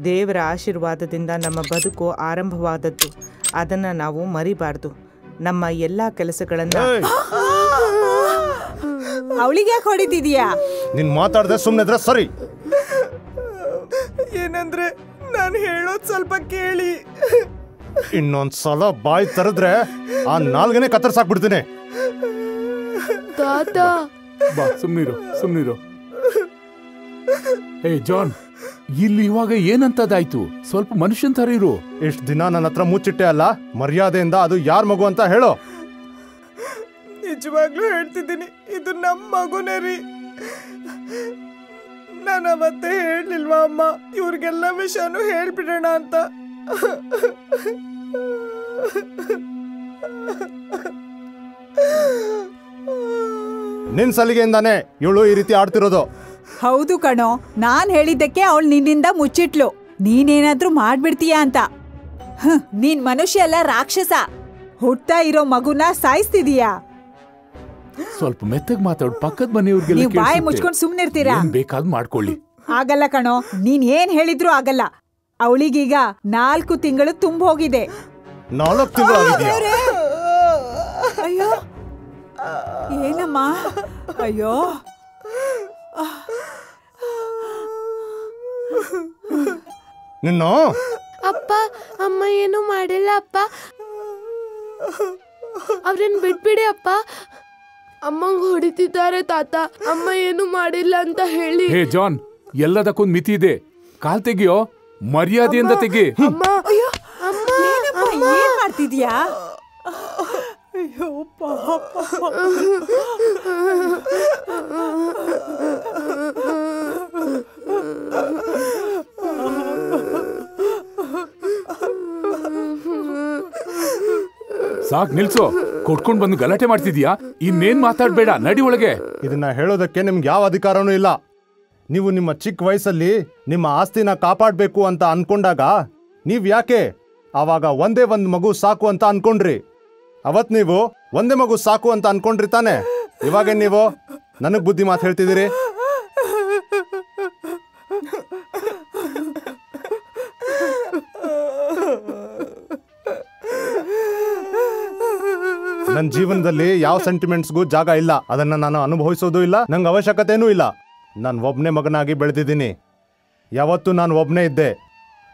ದೇವರ ಆಶೀರ್ವಾದದಿಂದ ನಮ್ಮ ಬದುಕು ಆರಂಭವಾದದ್ದು, ಅದನ್ನ ನಾವು ಮರಿಬಾರ್ದು. ನಮ್ಮ ಎಲ್ಲಾ ಕೆಲಸಗಳನ್ನ ಅವಳಿಗೆ ಯಾಕೆ ಹೊಡಿತಿದೀಯಾ? ನೀನ್ ಮಾತಾಡದೆ ಸುಮ್ಮನೆ ಸರಿ. ಏನಂದ್ರೆ ನಾನು ಹೇಳೋದ್ ಸ್ವಲ್ಪ ಕೇಳಿ. ಇನ್ನೊಂದ್ಸಲ ಬಾಯಿ ತರದ್ರೆ ಆ ನಾಲ್ಗನೆ ಕತ್ತರ್ಸಾಕ್ಬಿಡ್ತೀನಿ. ತಾತ ಬಾ, ಸುಮ್ನಿರು. ಹೇ ಜಾನ್, ಇಲ್ಲಿ ಇವಾಗ ಏನಂತದಾಯ್ತು? ಸ್ವಲ್ಪ ಮನುಷ್ಯನ್ ತರ ಇರು. ಇಷ್ಟ ದಿನ ನನ್ನ ಹತ್ರ ಮುಚ್ಚಿಟ್ಟೆ ಅಲ್ಲ, ಮರ್ಯಾದೆಯಿಂದ ಅದು ಯಾರ್ ಮಗು ಅಂತ ಹೇಳೋ. ನಿಜವಾಗ್ಲೂ ಹೇಳ್ತಿದ್ದೀನಿ, ಇದು ನಮ್ಮ ಮಗುನೇ ರೀ. ನಾನು ಅವತ್ತೆ ಹೇಳಲಿಲ್ವಾ ಅಮ್ಮ, ಇವ್ರಿಗೆಲ್ಲ ವಿಷಯನೂ ಹೇಳ್ಬಿಡೋಣ ಅಂತ. ನಿನ್ ಸಲಿಗೆಯಿಂದಾನೆ ಇವಳು ಈ ರೀತಿ ಆಡ್ತಿರೋದು. ಹೌದು ಕಣೋ, ನಾನ್ ಹೇಳಿದ್ದಕ್ಕೆ ಅವಳು ನಿನ್ನಿಂದ ಮುಚ್ಚಿಟ್ಲು. ನೀನೇನಾದ್ರೂ ಮಾಡ್ಬಿಡ್ತೀಯ ಅಂತ. ನೀನ್ ಮನುಷ್ಯ ಅಲ್ಲ, ರಾಕ್ಷಸ. ಹುಟ್ತಾ ಇರೋ ಮಗುನ ಸಾಯಿಸ್ತಿದೀಯಾ? ಸ್ವಲ್ಪ ಮೆತ್ತಗ್ ಮಾತಾಡು. ಪಕ್ಕದ ಮನೆಯವ್ರಿಗೆಲ್ಲ ನೀವು ಬಾಯಿ ಮುಚ್ಕೊಂಡು ಸುಮ್ನಿರ್ತೀರಾ? ಬೇಕಾದ್ ಮಾಡ್ಕೊಳ್ಳಿ. ಆಗಲ್ಲ ಕಣೋ, ನೀನ್ ಏನ್ ಹೇಳಿದ್ರು ಆಗಲ್ಲ. ಅವಳಿಗೀಗ 4 ತಿಂಗಳು ತುಂಬ ಹೋಗಿದೆ. 4 ತಿಂಗಳು? ಅಯ್ಯೋ ಏನಮ್ಮ? ಅಯ್ಯೋ ನಿನ್ನ ಅಪ್ಪ ಅಮ್ಮ ಏನು ಮಾಡಿಲ್ಲ ಅಪ್ಪ, ಅವ್ರನ್ನ ಬಿಟ್ಬಿಡಿ ಅಪ್ಪ. ಅಮ್ಮಂಗ್ ಹೊಡಿತಿದ್ದಾರೆ ತಾತ, ಅಮ್ಮ ಏನು ಮಾಡಿಲ್ಲ ಅಂತ ಹೇಳಿ. ಹೇ ಜಾನ್, ಎಲ್ಲದಕ್ಕೊಂದು ಮಿತಿ ಇದೆ. ಕಾಲ್ ತೆಗಿಯೋ, ಮರ್ಯಾದೆಯಿಂದ ತೆಗಿ. ಏನ್ ಮಾಡ್ತಿದ್ಯಾ? ಅಯ್ಯೋ ಪಾಪ. ಸಾಕ್ ನಿಲ್ಸೋ. ಕೊಟ್ಕೊಂಡ್ ಬಂದು ಗಲಾಟೆ ಮಾಡ್ತಿದ್ಯಾ? ಇನ್ನೇನ್ ಮಾತಾಡ್ಬೇಡ, ನಡಿ ಒಳಗೆ. ಇದನ್ನ ಹೇಳೋದಕ್ಕೆ ನಿಮ್ಗೆ ಯಾವ ಅಧಿಕಾರನೂ ಇಲ್ಲ. ನೀವು ನಿಮ್ಮ ಚಿಕ್ಕ ವಯಸ್ಸಲ್ಲಿ ನಿಮ್ಮ ಆಸ್ತಿನ ಕಾಪಾಡಬೇಕು ಅಂತ ಅನ್ಕೊಂಡಾಗ ನೀವ್ ಯಾಕೆ ಆವಾಗ ಒಂದೇ ಒಂದು ಮಗು ಸಾಕು ಅಂತ ಅನ್ಕೊಂಡ್ರಿ? ಅವತ್ ನೀವು ಒಂದೇ ಮಗು ಸಾಕು ಅಂತ ಅನ್ಕೊಂಡ್ರಿ ತಾನೆ? ಇವಾಗ ನೀವು ನನಗ್ ಬುದ್ಧಿ ಮಾತು ಹೇಳ್ತಿದ್ದೀರಿ. ನನ್ನ ಜೀವನದಲ್ಲಿ ಯಾವ ಸೆಂಟಿಮೆಂಟ್ಸ್ಗೂ ಜಾಗ ಇಲ್ಲ. ಅದನ್ನ ನಾನು ಅನುಭವಿಸೋದು ಇಲ್ಲ, ನಂಗೆ ಅವಶ್ಯಕತೆನೂ ಇಲ್ಲ. ನಾನು ಒಬ್ಬನೇ ಮಗನಾಗಿ ಬೆಳೆದಿದ್ದೀನಿ. ಯಾವತ್ತೂ ನಾನು ಒಬ್ಬನೇ ಇದ್ದೆ.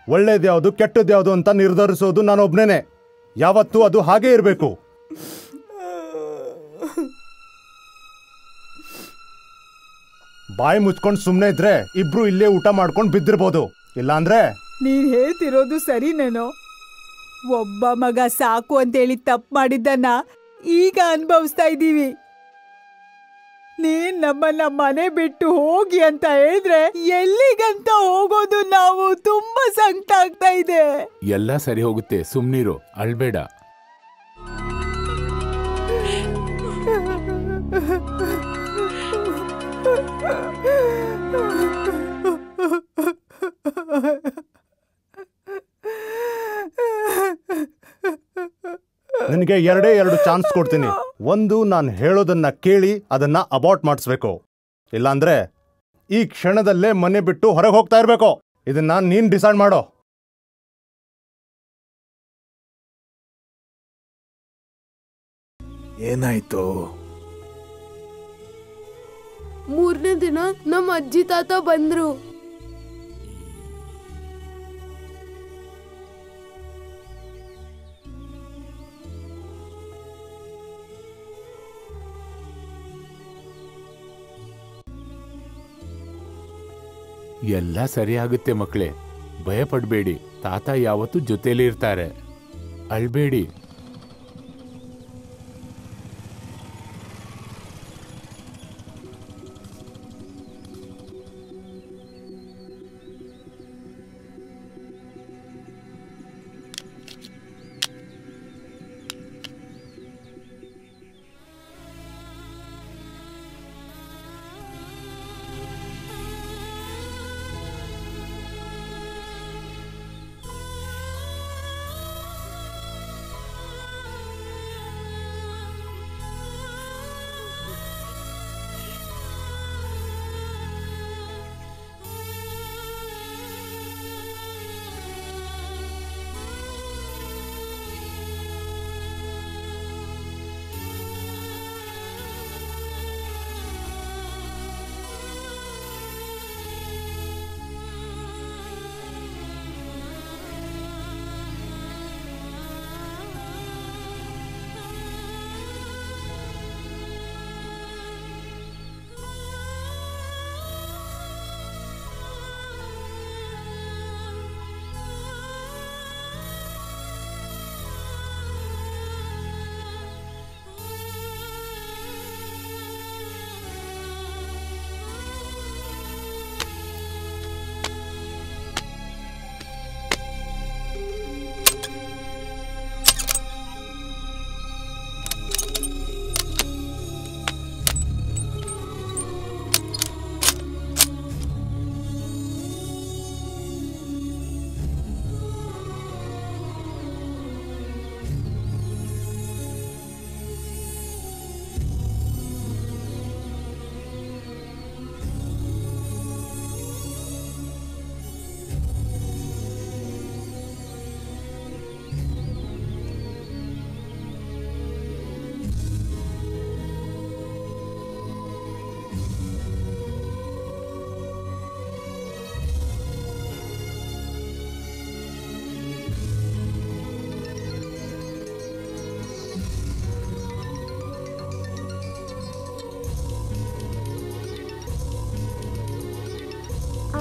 ಒಳ್ಳೇದ್ಯಾವುದು ಕೆಟ್ಟದ್ಯಾವುದು ಅಂತ ನಿರ್ಧರಿಸೋದು ನಾನು ಒಬ್ಬನೇ. ಯಾವತ್ತೂ ಅದು ಹಾಗೇ ಇರಬೇಕು. ಬಾಯಿ ಮುಚ್ಕೊಂಡು ಸುಮ್ಮನೆ ಇದ್ರೆ ಇಬ್ರು ಇಲ್ಲೇ ಊಟ ಮಾಡ್ಕೊಂಡು ಬಿದ್ದಿರ್ಬೋದು. ಇಲ್ಲಾಂದ್ರೆ ನೀನ್ ಹೇಳ್ತಿರೋದು ಸರಿನೇನೋ? ಒಬ್ಬ ಮಗ ಸಾಕು ಅಂತೇಳಿ ತಪ್ಪು ಮಾಡಿದ್ದನ್ನ ಈಗ ಅನುಭವಿಸ್ತಾ ಇದ್ದೀವಿ. ನೀನ್ ನಮ್ಮನ್ನ ಮನೆ ಬಿಟ್ಟು ಹೋಗಿ ಅಂತ ಹೇಳಿದ್ರೆ ಎಲ್ಲಿಗಂತ ಹೋಗೋದು? ನಾವು ತುಂಬಾ ಸಂಕಟ ಆಗ್ತಾ ಇದೆ. ಎಲ್ಲ ಸರಿ ಹೋಗುತ್ತೆ, ಸುಮ್ನಿರು, ಅಳ್ಬೇಡ. ನಿನಗೆ 2 ಚಾನ್ಸ್ ಕೊಡ್ತೀನಿ. ಒಂದು, ನಾನು ಹೇಳೋದನ್ನ ಕೇಳಿ ಅದನ್ನ ಅಬಾರ್ಟ್ ಮಾಡಿಸ್ಬೇಕು. ಇಲ್ಲಾಂದ್ರೆ ಈ ಕ್ಷಣದಲ್ಲೇ ಮನೆ ಬಿಟ್ಟು ಹೊರಗೆ ಹೋಗ್ತಾ ಇರ್ಬೇಕು. ಇದನ್ನ ನೀನ್ ಡಿಸೈಡ್ ಮಾಡೋ. ಏನಾಯ್ತು? 3ನೇ ದಿನ ನಮ್ಮ ಅಜ್ಜಿ ತಾತ ಬಂದ್ರು. ಎಲ್ಲ ಸರಿ ಆಗುತ್ತೆ ಮಕ್ಕಳೇ, ಭಯ ಪಡ್ಬೇಡಿ. ತಾತ ಯಾವತ್ತೂ ಜೊತೆಲಿ ಇರ್ತಾರೆ, ಅಳ್ಬೇಡಿ.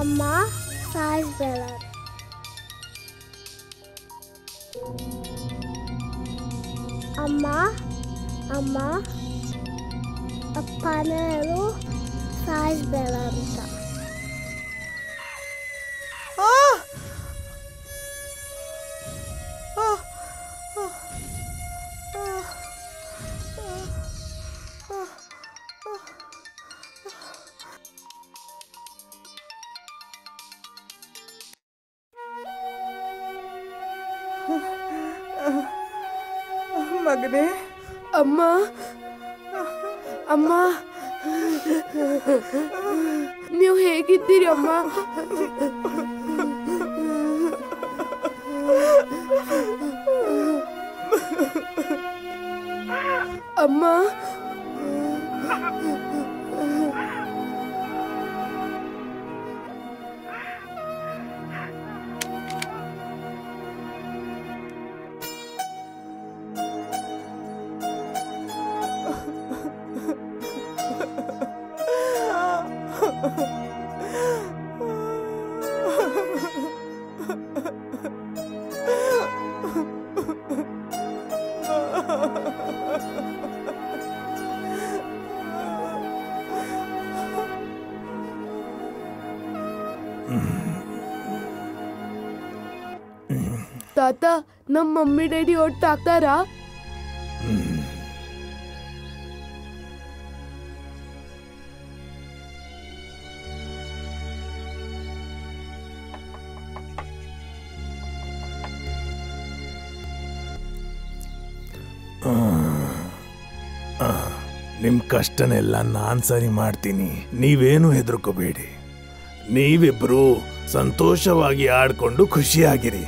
ಅಮ್ಮ ಸಾಯಿಸ್ಬೇಡ. ಅಮ್ಮ ಅಮ್ಮ ಅಪ್ಪನ ಹೇಳು ಸಾಯಿಸ್ಬೇಡ ಅಂತ. ಮಗನೇ, ಅಮ್ಮ ಅಮ್ಮ ನೀವು ಹೇಗಿದ್ದೀರಿ ಅಮ್ಮ? ಅಮ್ಮ ತಾತ, ನಮ್ಮ ಮಮ್ಮಿ ಡ್ಯಾಡಿ ಒಟ್ಟಾಗ್ತಾರಾ? ನಿಮ್ ಕಷ್ಟನೆಲ್ಲ ನಾನ್ ಸರಿ ಮಾಡ್ತೀನಿ, ನೀವೇನು ಹೆದರ್ಕೋಬೇಡಿ. ನೀವಿಬ್ರು ಸಂತೋಷವಾಗಿ ಆಡ್ಕೊಂಡು ಖುಷಿಯಾಗಿರಿ.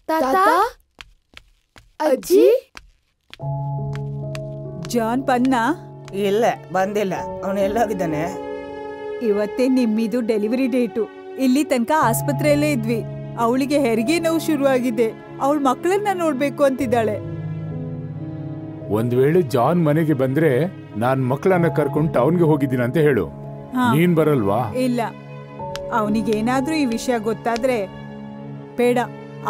ತಾತ, ಅಜ್ಜಿ, ಜಾನ್ ಬಂದ್ನ? ಇಲ್ಲ, ಬಂದಿಲ್ಲ. ಅವನು ಎಲ್ಲೋಗಿದ್ದಾನೆ? ಇವತ್ತೇ ನಿಮ್ಮಿದು ಡೆಲಿವರಿ ಡೇಟು. ಇಲ್ಲಿ ತನಕ ಆಸ್ಪತ್ರೆಯಲ್ಲೇ ಇದ್ವಿ. ಅವಳಿಗೆ ಹೆರಿಗೆ ನೋವು ಶುರುವಾಗಿದೆ. ಅವಳ ಮಕ್ಕಳನ್ನ ನೋಡ್ಬೇಕು ಅಂತಿದ್ದಾಳೆ. ಒಂದ್ ವೇಳೆ ಜಾನ್ ಮನೆಗೆ ಬಂದ್ರೆ ನಾನ್ ಮಕ್ಕಳನ್ನ ಕರ್ಕೊಂಡು ಟೌನ್ಗೆ ಹೋಗಿದ್ದೀನಿ ಅಂತ ಹೇಳು. ನೀನ್ ಬರಲ್ವಾ? ಇಲ್ಲ, ಅವನಿಗೇನಾದ್ರೂ ಈ ವಿಷಯ ಗೊತ್ತಾದ್ರೆ ಬೇಡ.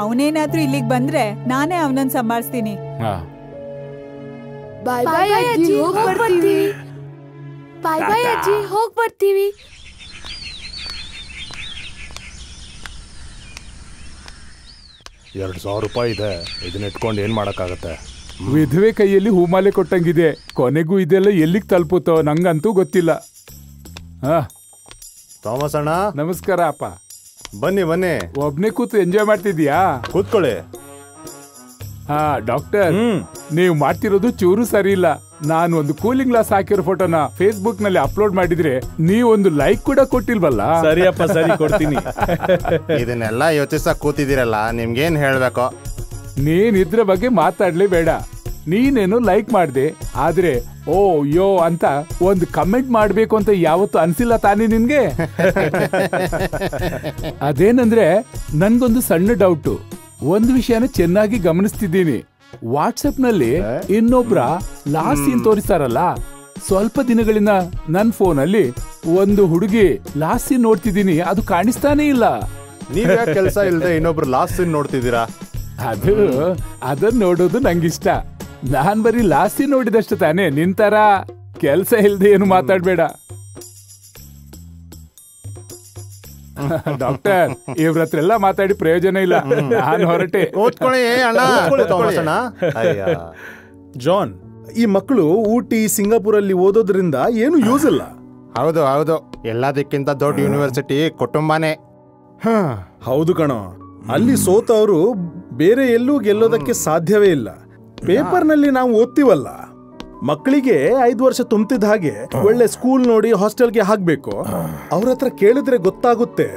ಅವನೇನಾದ್ರೂ ಇಲ್ಲಿಗೆ ಬಂದ್ರೆ ನಾನೇ ಅವನನ್ನ ಸಂಭಾಳಿಸ್ತೀನಿ. ಬಾಯ್ ಬಾಯ್ ಅಜ್ಜಿ, ಹೋಗ್ ಬರ್ತೀವಿ. ಬಾಯ್ ಬಾಯ್ ಅಜ್ಜಿ, ಹೋಗ್ ಬರ್ತೀವಿ. ₹2,000 ಇದೆ. ಇದನ್ನ ಇಟ್ಕೊಂಡು ಏನ್ ಮಾಡಕ್ಕಾಗತ್ತೆ? ವಿಧವೆ ಕೈಯಲ್ಲಿ ಹೂಮಾಲೆ ಕೊಟ್ಟಂಗಿದೆ. ಕೊನೆಗೂ ಇದೆಲ್ಲ ಎಲ್ಲಿಗೆ ತಲುಪುತ್ತೋ ನಂಗಂತೂ ಗೊತ್ತಿಲ್ಲ. ಥಾಮಸ್ ಅಣ್ಣ, ನಮಸ್ಕಾರ ಅಪ್ಪ. ಬನ್ನಿ ಬನ್ನಿ. ಒಬ್ನೇ ಕೂತು ಎಂಜಾಯ್ ಮಾಡ್ತಿದ್ಯಾ? ಕೂತ್ಕೊಳ್ಳಿ. ಡಾಕ್ಟರ್, ನೀವು ಮಾಡ್ತಿರೋದು ಚೂರು ಸರಿ ಇಲ್ಲ. ನಾನು ಒಂದು ಕೂಲಿಂಗ್ ಗ್ಲಾಸ್ ಹಾಕಿರೋ ಫೋಟೋನ ಫೇಸ್ಬುಕ್ ನಲ್ಲಿ ಅಪ್ಲೋಡ್ ಮಾಡಿದ್ರೆ ನೀವೊಂದು ಲೈಕ್ ಕೂಡ ಕೊಟ್ಟಿಲ್ವಲ್ಲ? ಸರಿಯಪ್ಪ, ಸರಿ, ಕೊಡ್ತೀನಿ. ಇದನ್ನೆಲ್ಲ ಯೋಚಿಸಕ್ ಕೂತಿದ್ದೀರಲ್ಲ, ನಿಮ್ಗೇನ್ ಹೇಳ್ಬೇಕು? ನೀನ್ ಇದ್ರ ಬಗ್ಗೆ ಮಾತಾಡ್ಲೇಬೇಡ. ನೀನೇನು ಲೈಕ್ ಮಾಡ್ದೆ, ಆದ್ರೆ ಓ ಯೋ ಅಂತ ಒಂದು ಕಮೆಂಟ್ ಮಾಡ್ಬೇಕು ಅಂತ ಯಾವತ್ತು ಅನ್ಸಿಲ್ಲ ತಾನೇ ನಿನ್ಗೆ? ಅದೇನಂದ್ರೆ ನನ್ಗೊಂದು ಸಣ್ಣ ಡೌಟು. ಒಂದು ವಿಷಯನ ಚೆನ್ನಾಗಿ ಗಮನಿಸ್ತಿದ್ದೀನಿ. ವಾಟ್ಸಪ್ ನಲ್ಲಿ ಇನ್ನೊಬ್ರ ಲಾಸ್ಟ್ ಸೀನ್ ತೋರಿಸ್ತಾರಲ್ಲ, ಸ್ವಲ್ಪ ದಿನಗಳಿಂದ ನನ್ ಫೋನ್ ಅಲ್ಲಿ ಒಂದು ಹುಡುಗಿ ಲಾಸ್ಟ್ ಸೀನ್ ನೋಡ್ತಿದ್ದೀನಿ, ಅದು ಕಾಣಿಸ್ತಾನೆ ಇಲ್ಲ. ನೀವ್ ಯಾಕೆ ಕೆಲಸ ಇಲ್ಲದೆ ಇನ್ನೊಬ್ರು ಲಾಸ್ಟ್ ಸೀನ್ ನೋಡ್ತಿದ್ದೀರಾ? ಅದನ್ನ ನೋಡೋದು ನಂಗಿಷ್ಟ. ನಾನ್ ಬರೀ ಲಾಸ್ಟ್ ಸೀನ್ ನೋಡಿದಷ್ಟು ತಾನೇ. ನಿಂತರ ಕೆಲ್ಸ ಇಲ್ದೆ ಏನು ಮಾತಾಡ್ಬೇಡ. ಡಾಕ್ಟರ್, ಇವ್ರ ಹತ್ರ ಎಲ್ಲ ಮಾತಾಡಿ ಪ್ರಯೋಜನ ಇಲ್ಲ. ನಾನು ಹೊರಟೆ. ಜಾನ್, ಈ ಮಕ್ಕಳು ಊಟಿ, ಸಿಂಗಾಪುರಲ್ಲಿ ಓದೋದ್ರಿಂದ ಏನು ಯೂಸ್ ಇಲ್ಲ. ಹೌದು ಹೌದು, ಎಲ್ಲದಕ್ಕಿಂತ ದೊಡ್ಡ ಯೂನಿವರ್ಸಿಟಿ ಕುಟುಂಬನೇ. ಹೌದು ಕಣೋ, ಅಲ್ಲಿ ಸೋತವರು ಬೇರೆ ಎಲ್ಲೂ ಗೆಲ್ಲೋದಕ್ಕೆ ಸಾಧ್ಯವೇ ಇಲ್ಲ. ಪೇಪರ್ನಲ್ಲಿ ನಾವು ಓದ್ತೀವಲ್ಲ, ಮಕ್ಕಳಿಗೆ 5 ವರ್ಷ ತುಂಬ್ತಿದ್ದ ಹಾಗೆ ಒಳ್ಳೆ ಸ್ಕೂಲ್ ನೋಡಿ ಹಾಸ್ಟೆಲ್ಗೆ ಹಾಕ್ಬೇಕು. ಅವ್ರ ಹತ್ರ ಕೇಳಿದ್ರೆ ಗೊತ್ತಾಗುತ್ತೆ.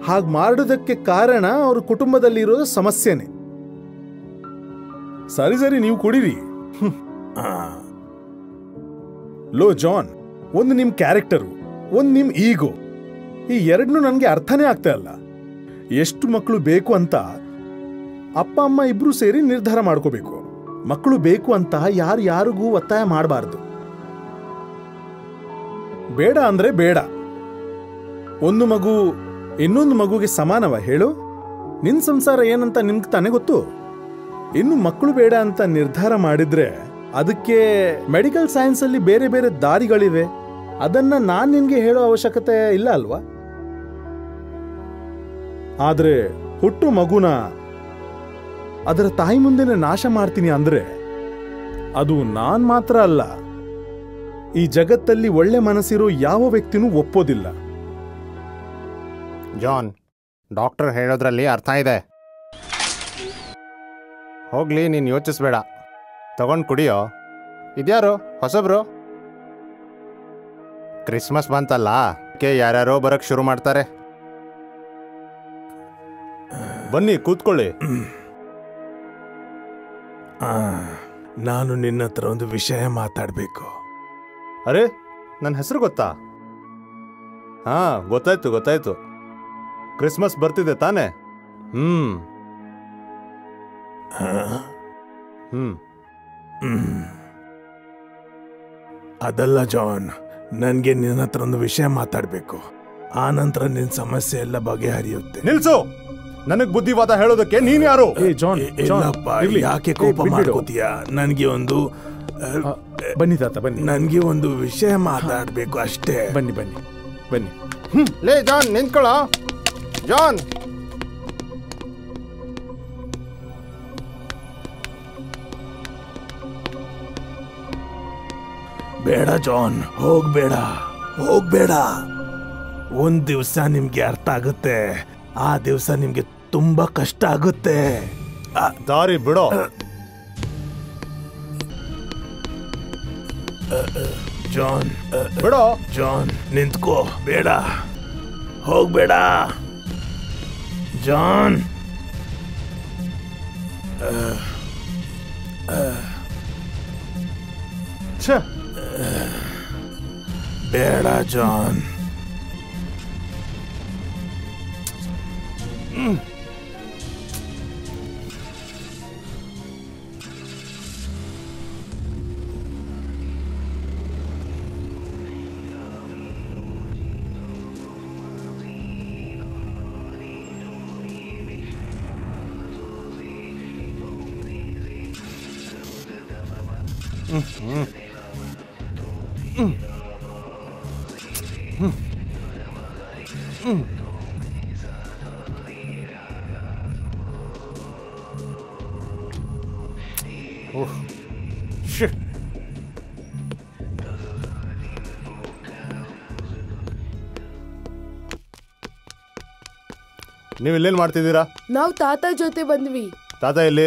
ಹಾಗೆ ಮಾಡೋದಕ್ಕೆ ಕಾರಣ ಅವ್ರ ಕುಟುಂಬದಲ್ಲಿ ಇರೋ ಸಮಸ್ಯೆನೆ. ಸರಿ ಸರಿ, ನೀವು ಕುಡೀರಿ. ಲೋ ಜಾನ್, ಒಂದು ನಿಮ್ ಕ್ಯಾರೆಕ್ಟರು, ಒಂದು ನಿಮ್ ಈಗೋ, ಈ ಎರಡನ್ನೂ ನನಗೆ ಅರ್ಥನೇ ಆಗ್ತಾ ಇಲ್ಲ. ಎಷ್ಟು ಮಕ್ಕಳು ಬೇಕು ಅಂತ ಅಪ್ಪ ಅಮ್ಮ ಇಬ್ರು ಸೇರಿ ನಿರ್ಧಾರ ಮಾಡ್ಕೋಬೇಕು. ಮಕ್ಕಳು ಬೇಕು ಅಂತ ಯಾರಿಗೂ ಒತ್ತಾಯ ಮಾಡಬಾರ್ದು. ಬೇಡ ಅಂದ್ರೆ ಬೇಡ. ಒಂದು ಮಗು ಇನ್ನೊಂದು ಮಗುಗೆ ಸಮಾನವ ಹೇಳು? ನಿನ್ ಸಂಸಾರ ಏನಂತ ನಿಮ್ಗೆ ತಾನೇ ಗೊತ್ತು. ಇನ್ನು ಮಕ್ಕಳು ಬೇಡ ಅಂತ ನಿರ್ಧಾರ ಮಾಡಿದ್ರೆ ಅದಕ್ಕೆ ಮೆಡಿಕಲ್ ಸೈನ್ಸ್ ಅಲ್ಲಿ ಬೇರೆ ಬೇರೆ ದಾರಿಗಳಿವೆ. ಅದನ್ನ ನಾನ್ ನಿನ್ಗೆ ಹೇಳೋ ಅವಶ್ಯಕತೆ ಇಲ್ಲ ಅಲ್ವಾ? ಆದ್ರೆ ಹುಟ್ಟು ಮಗುನ ಅದರ ತಾಯಿ ಮುಂದೆನೆ ನಾಶ ಮಾಡ್ತೀನಿ ಅಂದ್ರೆ ಅದು ನಾನ್ ಮಾತ್ರ ಅಲ್ಲ, ಈ ಜಗತ್ತಲ್ಲಿ ಒಳ್ಳೆ ಮನಸ್ಸಿರೋ ಯಾವ ವ್ಯಕ್ತಿನೂ ಒಪ್ಪೋದಿಲ್ಲ. ಜಾನ್, ಡಾಕ್ಟರ್ ಹೇಳೋದ್ರಲ್ಲಿ ಅರ್ಥ ಇದೆ. ಹೋಗ್ಲಿ, ನೀನು ಯೋಚಿಸ್ಬೇಡ. ತಗೊಂಡು ಕುಡಿಯೋ. ಇದ್ಯಾರು ಹೊಸಬ್ರು? ಕ್ರಿಸ್ಮಸ್ ಬಂತಲ್ಲ, ಯಾರ್ಯಾರೋ ಬರಕ್ ಶುರು ಮಾಡ್ತಾರೆ. ಬನ್ನಿ ಕೂತ್ಕೊಳ್ಳಿ. ನಾನು ನಿನ್ನ ಹತ್ರ ಒಂದು ವಿಷಯ ಮಾತಾಡ್ಬೇಕು. ಅರೆ, ನನ್ನ ಹೆಸರು ಗೊತ್ತಾ? ಹಾ, ಗೊತ್ತಾಯ್ತು. ಕ್ರಿಸ್ಮಸ್ ಬರ್ತಿದೆ ತಾನೆ? ಅದಲ್ಲ ಜಾನ್, ನನ್ಗೆ ನಿನ್ನ ಹತ್ರ ಒಂದು ವಿಷಯ ಮಾತಾಡ್ಬೇಕು. ಆ ನಂತರ ನಿನ್ ಸಮಸ್ಯೆ ಎಲ್ಲ ಬಗೆಹರಿಯುತ್ತೆ. ನಿಲ್ಸು! ನನಗ್ ಬುದ್ಧಿವಾದ ಹೇಳೋದಕ್ಕೆ ನೀನ್ ಯಾರು? ಯಾಕೆ ಕೋಪ ಮಾಡ್ಕೋತೀಯ? ನನ್ಗೆ ಒಂದು ಬನ್ನಿ ತಾತ, ಬನ್ನಿ. ನನ್ಗೆ ಒಂದು ವಿಷಯ ಮಾತಾಡ್ಬೇಕು ಅಷ್ಟೇ. ಬನ್ನಿ. ಲೇ ಜಾನ್, ನಿಂತ್ಕೊಳ್ಳ. ಜಾನ್, ಬೇಡ ಜಾನ್, ಹೋಗ್ಬೇಡ. ಒಂದ್ ದಿವ್ಸ ನಿಮ್ಗೆ ಅರ್ಥ ಆಗುತ್ತೆ. ಆ ದಿವ್ಸ ನಿಮ್ಗೆ ತುಂಬಾ ಕಷ್ಟ ಆಗುತ್ತೆ. ದಾರಿ ಬಿಡೋ. ಜಾನ್, ಬಿಡೋ. ಜಾನ್, ನಿಂತ್ಕೋ. ಬೇಡ, ಹೋಗ್ಬೇಡ ಜಾನ್. ಬೇಡ ಜಾನ್. ನೀವು ಇಲ್ಲೇನ್ ಮಾಡ್ತಿದ್ದೀರಾ? ನಾವು ತಾತ ಜೊತೆ ಬಂದ್ವಿ. ತಾತ ಎಲ್ಲಿ?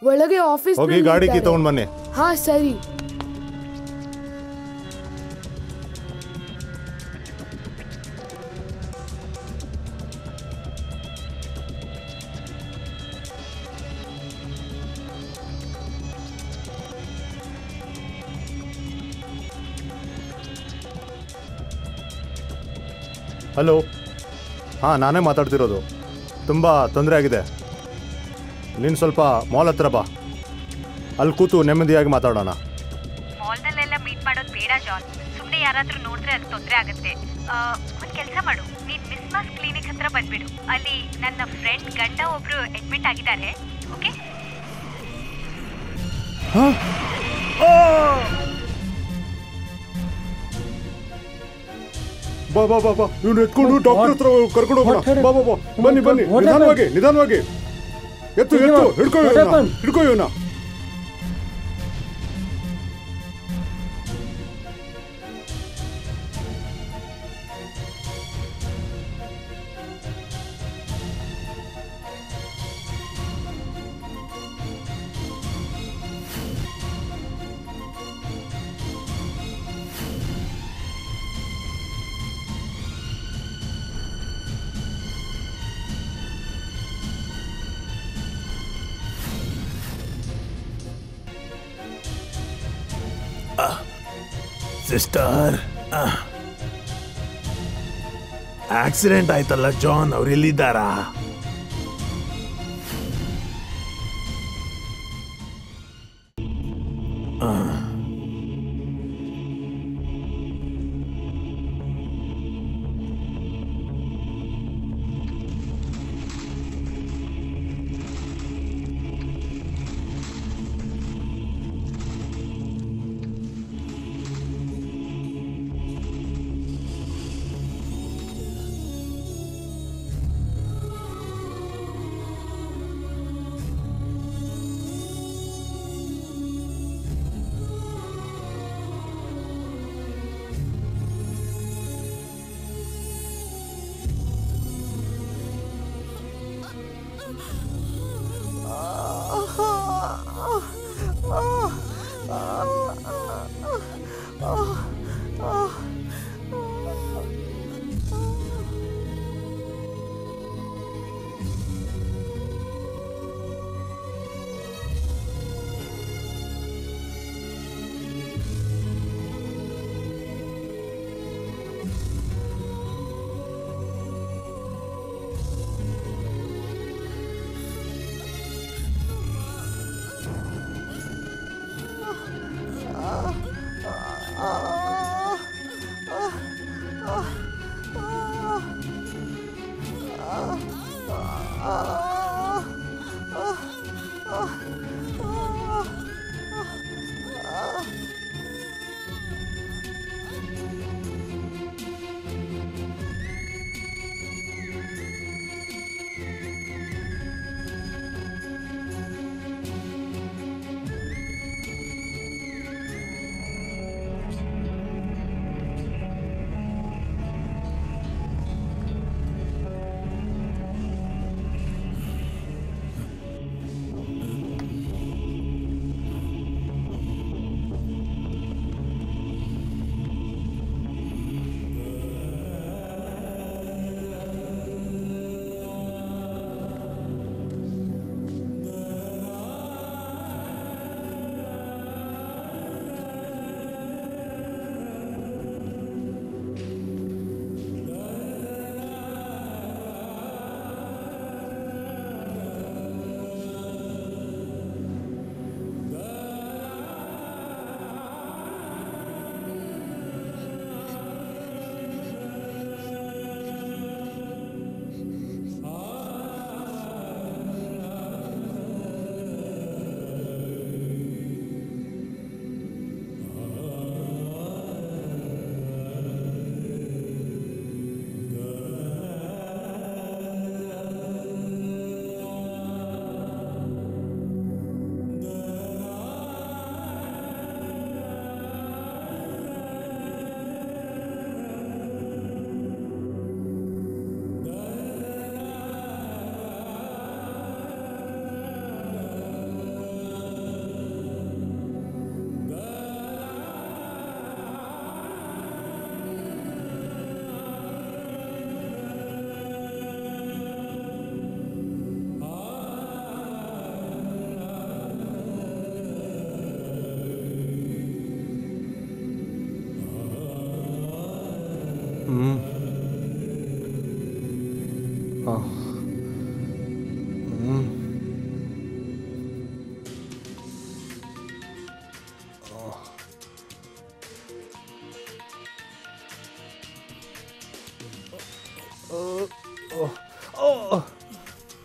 ಒಳಗೆ ಆಫೀಸ್. ಹೋಗಿ ಗಾಡಿ ಕೀ ತಗೊಂಡ್ ಬನ್ನಿ. ಹಾ ಸರಿ. ಹಲೋ. ಹಾಂ, ನಾನೇ ಮಾತಾಡ್ತಿರೋದು. ತುಂಬ ತೊಂದರೆ ಆಗಿದೆ. ನೀನು ಸ್ವಲ್ಪ ಮಾಲ್ ಹತ್ರ ಬಾ. ಅಲ್ಲಿ ಕೂತು ನೆಮ್ಮದಿಯಾಗಿ ಮಾತಾಡೋಣ. ಮಾಲ್ನಲ್ಲೆಲ್ಲ ಮೀಟ್ ಮಾಡೋದು ಬೇಡ ಜಾನ್. ಸುಮ್ಮನೆ ಯಾರಾದರೂ ನೋಡಿದ್ರೆ ಅದು ತೊಂದರೆ ಆಗುತ್ತೆ. ಒಂದು ಕೆಲಸ ಮಾಡು, ನೀನು ಮಿಸ್ಮಾಸ್ ಕ್ಲಿನಿಕ್ ಹತ್ರ ಬಂದ್ಬಿಡು. ಅಲ್ಲಿ ನನ್ನ ಫ್ರೆಂಡ್ ಗಂಡ ಒಬ್ರು ಅಡ್ಮಿಟ್ ಆಗಿದ್ದಾರೆ. ಓಕೆ? ಬಾ ಬಾ ಬಾ ಬಾ, ಇವ್ನು ಎತ್ಕೊಂಡು ಡಾಕ್ಟರ್ ಹತ್ರ ಕರ್ಕೊಂಡು ಹೋಗೋಣ. ಬಾ ಬಾ ಬಾ, ಬನ್ನಿ ಬನ್ನಿ, ನಿಧಾನವಾಗಿ ಎತ್ತು ಹಿಡ್ಕೋ ಇವನ. ಸಿಸ್ಟರ್, ಆಕ್ಸಿಡೆಂಟ್ ಆಯ್ತಲ್ಲ ಜಾನ್, ಅವ್ರು ಎಲ್ಲಿದ್ದಾರಾ?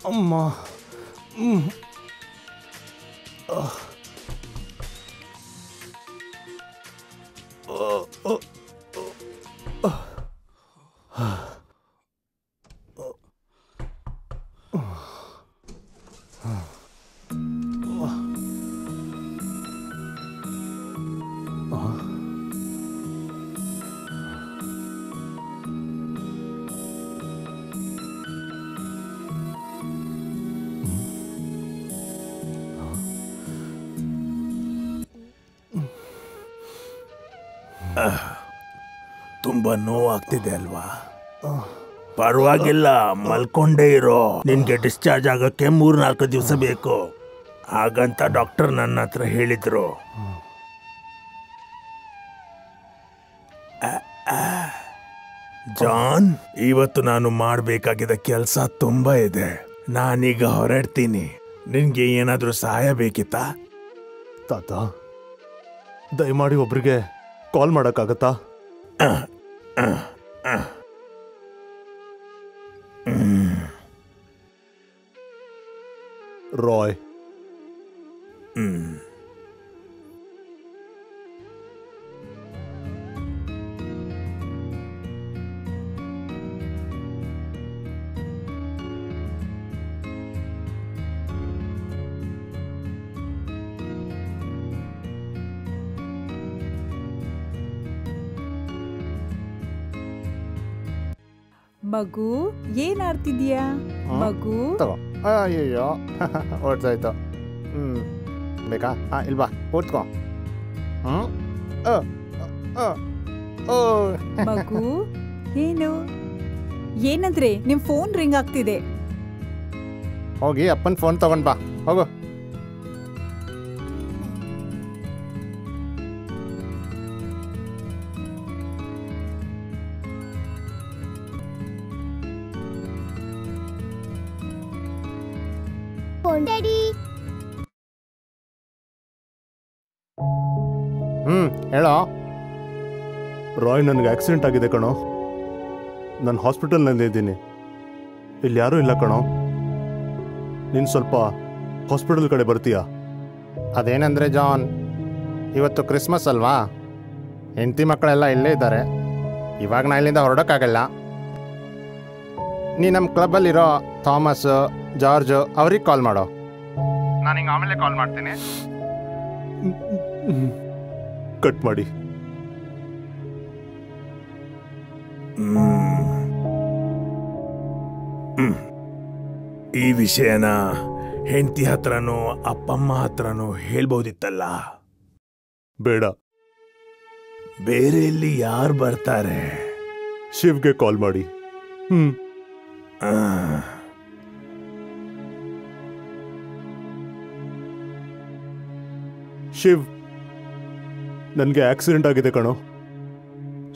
ಅಮ್ಮ ತುಂಬಾ ನೋವಾಗ್ತಿದೆ ಅಲ್ವಾ? ಪರವಾಗಿಲ್ಲ, ಮಲ್ಕೊಂಡೇ ಇರೋ. ನಿನ್ಗೆ ಡಿಸ್ಚಾರ್ಜ್ ಆಗಕ್ಕೆ 3-4 ದಿವಸ ಬೇಕು. ಹಾಗಂತ ಡಾಕ್ಟರ್ ನನ್ನ ಹತ್ರ ಹೇಳಿದ್ರು. ಜಾನ್, ಇವತ್ತು ನಾನು ಮಾಡಬೇಕಾಗಿದ್ದ ಕೆಲಸ ತುಂಬಾ ಇದೆ. ನಾನೀಗ ಹೊರಡ್ತೀನಿ. ನಿನ್ಗೆ ಏನಾದ್ರೂ ಸಹಾಯ ಬೇಕಿತ್ತಾ? ತಾತ, ದಯಮಾಡಿ ಒಬ್ರಿಗೆ ಕಾಲ್ ಮಾಡಕ್ಕಾಗತ್ತಾ? ರಾಯ್. ಮಗು, ಏನ್ ಆಡ್ತಿದ್ಯಾ? ಮಗು ಅಯ್ಯಯ್ಯೋ ಓಡ್ಸಾಯ್ತು. ಬೇಕಾ? ಇಲ್ವಾ ಓದ್ಕೊ. ಮಗು ಏನು ಏನಂದ್ರೆ ನಿಮ್ ಫೋನ್ ರಿಂಗ್ ಆಗ್ತಿದೆ. ಹೋಗಿ ಅಪ್ಪನ ಫೋನ್ ತಗೊಂಡ್ ಬಾ, ಹೋಗು. ಹೇಳೋ. ರಾಯ್, ನನಗೆ ಆಕ್ಸಿಡೆಂಟ್ ಆಗಿದೆ ಕಣೋ. ನಾನು ಹಾಸ್ಪಿಟಲ್ನಲ್ಲಿ ಇದ್ದೀನಿ. ಇಲ್ಲಿ ಯಾರೂ ಇಲ್ಲ ಕಣೋ. ನೀನು ಸ್ವಲ್ಪ ಹಾಸ್ಪಿಟಲ್ ಕಡೆ ಬರ್ತೀಯಾ? ಅದೇನಂದ್ರೆ ಜಾನ್, ಇವತ್ತು ಕ್ರಿಸ್ಮಸ್ ಅಲ್ವಾ, ಹೆಂಡತಿ ಮಕ್ಕಳೆಲ್ಲ ಇಲ್ಲೇ ಇದ್ದಾರೆ. ಇವಾಗ ನಾ ಇಲ್ಲಿಂದ ಹೊರಡೋಕ್ಕಾಗಲ್ಲ. ನೀ ನಮ್ಮ ಕ್ಲಬ್ಬಲ್ಲಿರೋ ಥಾಮಸ್, ಜಾರ್ಜ್ ಅವ್ರಿಗೆ ಕಾಲ್ ಮಾಡೋ. ನಾನು ಹಿಂಗೆ ಆಮೇಲೆ ಕಾಲ್ ಮಾಡ್ತೀನಿ. ಕಟ್ ಮಾಡಿ. ಈ ವಿಷಯನ ಹೆಂಡತಿ ಹತ್ರನೋ ಅಪ್ಪಮ್ಮ ಹತ್ರನೋ ಹೇಳ್ಬೋದಿತ್ತಲ್ಲ. ಬೇಡ. ಬೇರೆ ಎಲ್ಲಿ ಯಾರು ಬರ್ತಾರೆ? ಶಿವ್ಗೆ ಕಾಲ್ ಮಾಡಿ. ಶಿವ್, ನನಗೆ ಆಕ್ಸಿಡೆಂಟ್ ಆಗಿದೆ ಕಣೋ.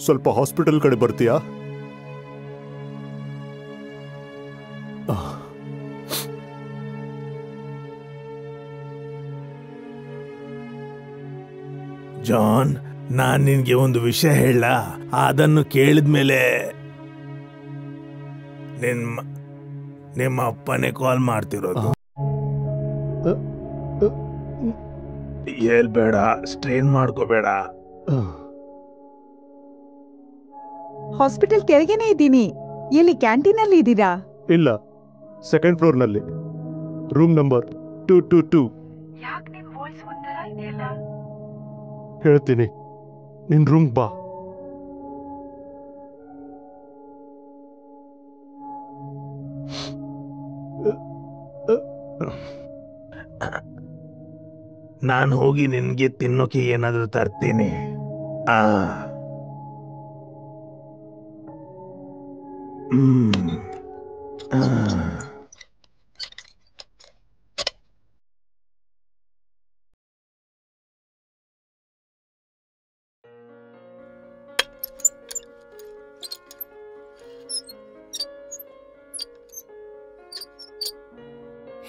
ಸ್ವಲ್ಪ ಹಾಸ್ಪಿಟಲ್ ಕಡೆ ಬರ್ತೀಯಾ? ಜಾನ್, ನಾನ್ ನಿನ್ಗೆ ಒಂದು ವಿಷಯ ಹೇಳ. ಅದನ್ನು ಕೇಳಿದ್ಮೇಲೆ ನಿಮ್ಮ ಅಪ್ಪನೇ ಕಾಲ್ ಮಾಡ್ತಿರೋದು. ಹೇಳ್ಬೇಡ, ಸ್ಟ್ರೈನ್ ಮಾಡ್ಕೋಬೇಡ. ಹಾಸ್ಪಿಟಲ್ ಕೆಳಗೆನೆ ಇದ್ದೀನಿ. ಎಲ್ಲಿ ಕ್ಯಾಂಟೀನ್ ಅಲ್ಲಿ ಇದ್ದೀರಾ? ಇಲ್ಲ, ಸೆಕೆಂಡ್ ಫ್ಲೋರ್ ನಲ್ಲಿ, ರೂಮ್ ನಂಬರ್ 222. ಹೇಳ್ತೀನಿ, ನಿನ್ ರೂಮ್ ಬಾ. ನಾನು ಹೋಗಿ ನಿನ್ಗೆ ತಿನ್ನೋಕೆ ಏನಾದರೂ ತರ್ತೀನಿ.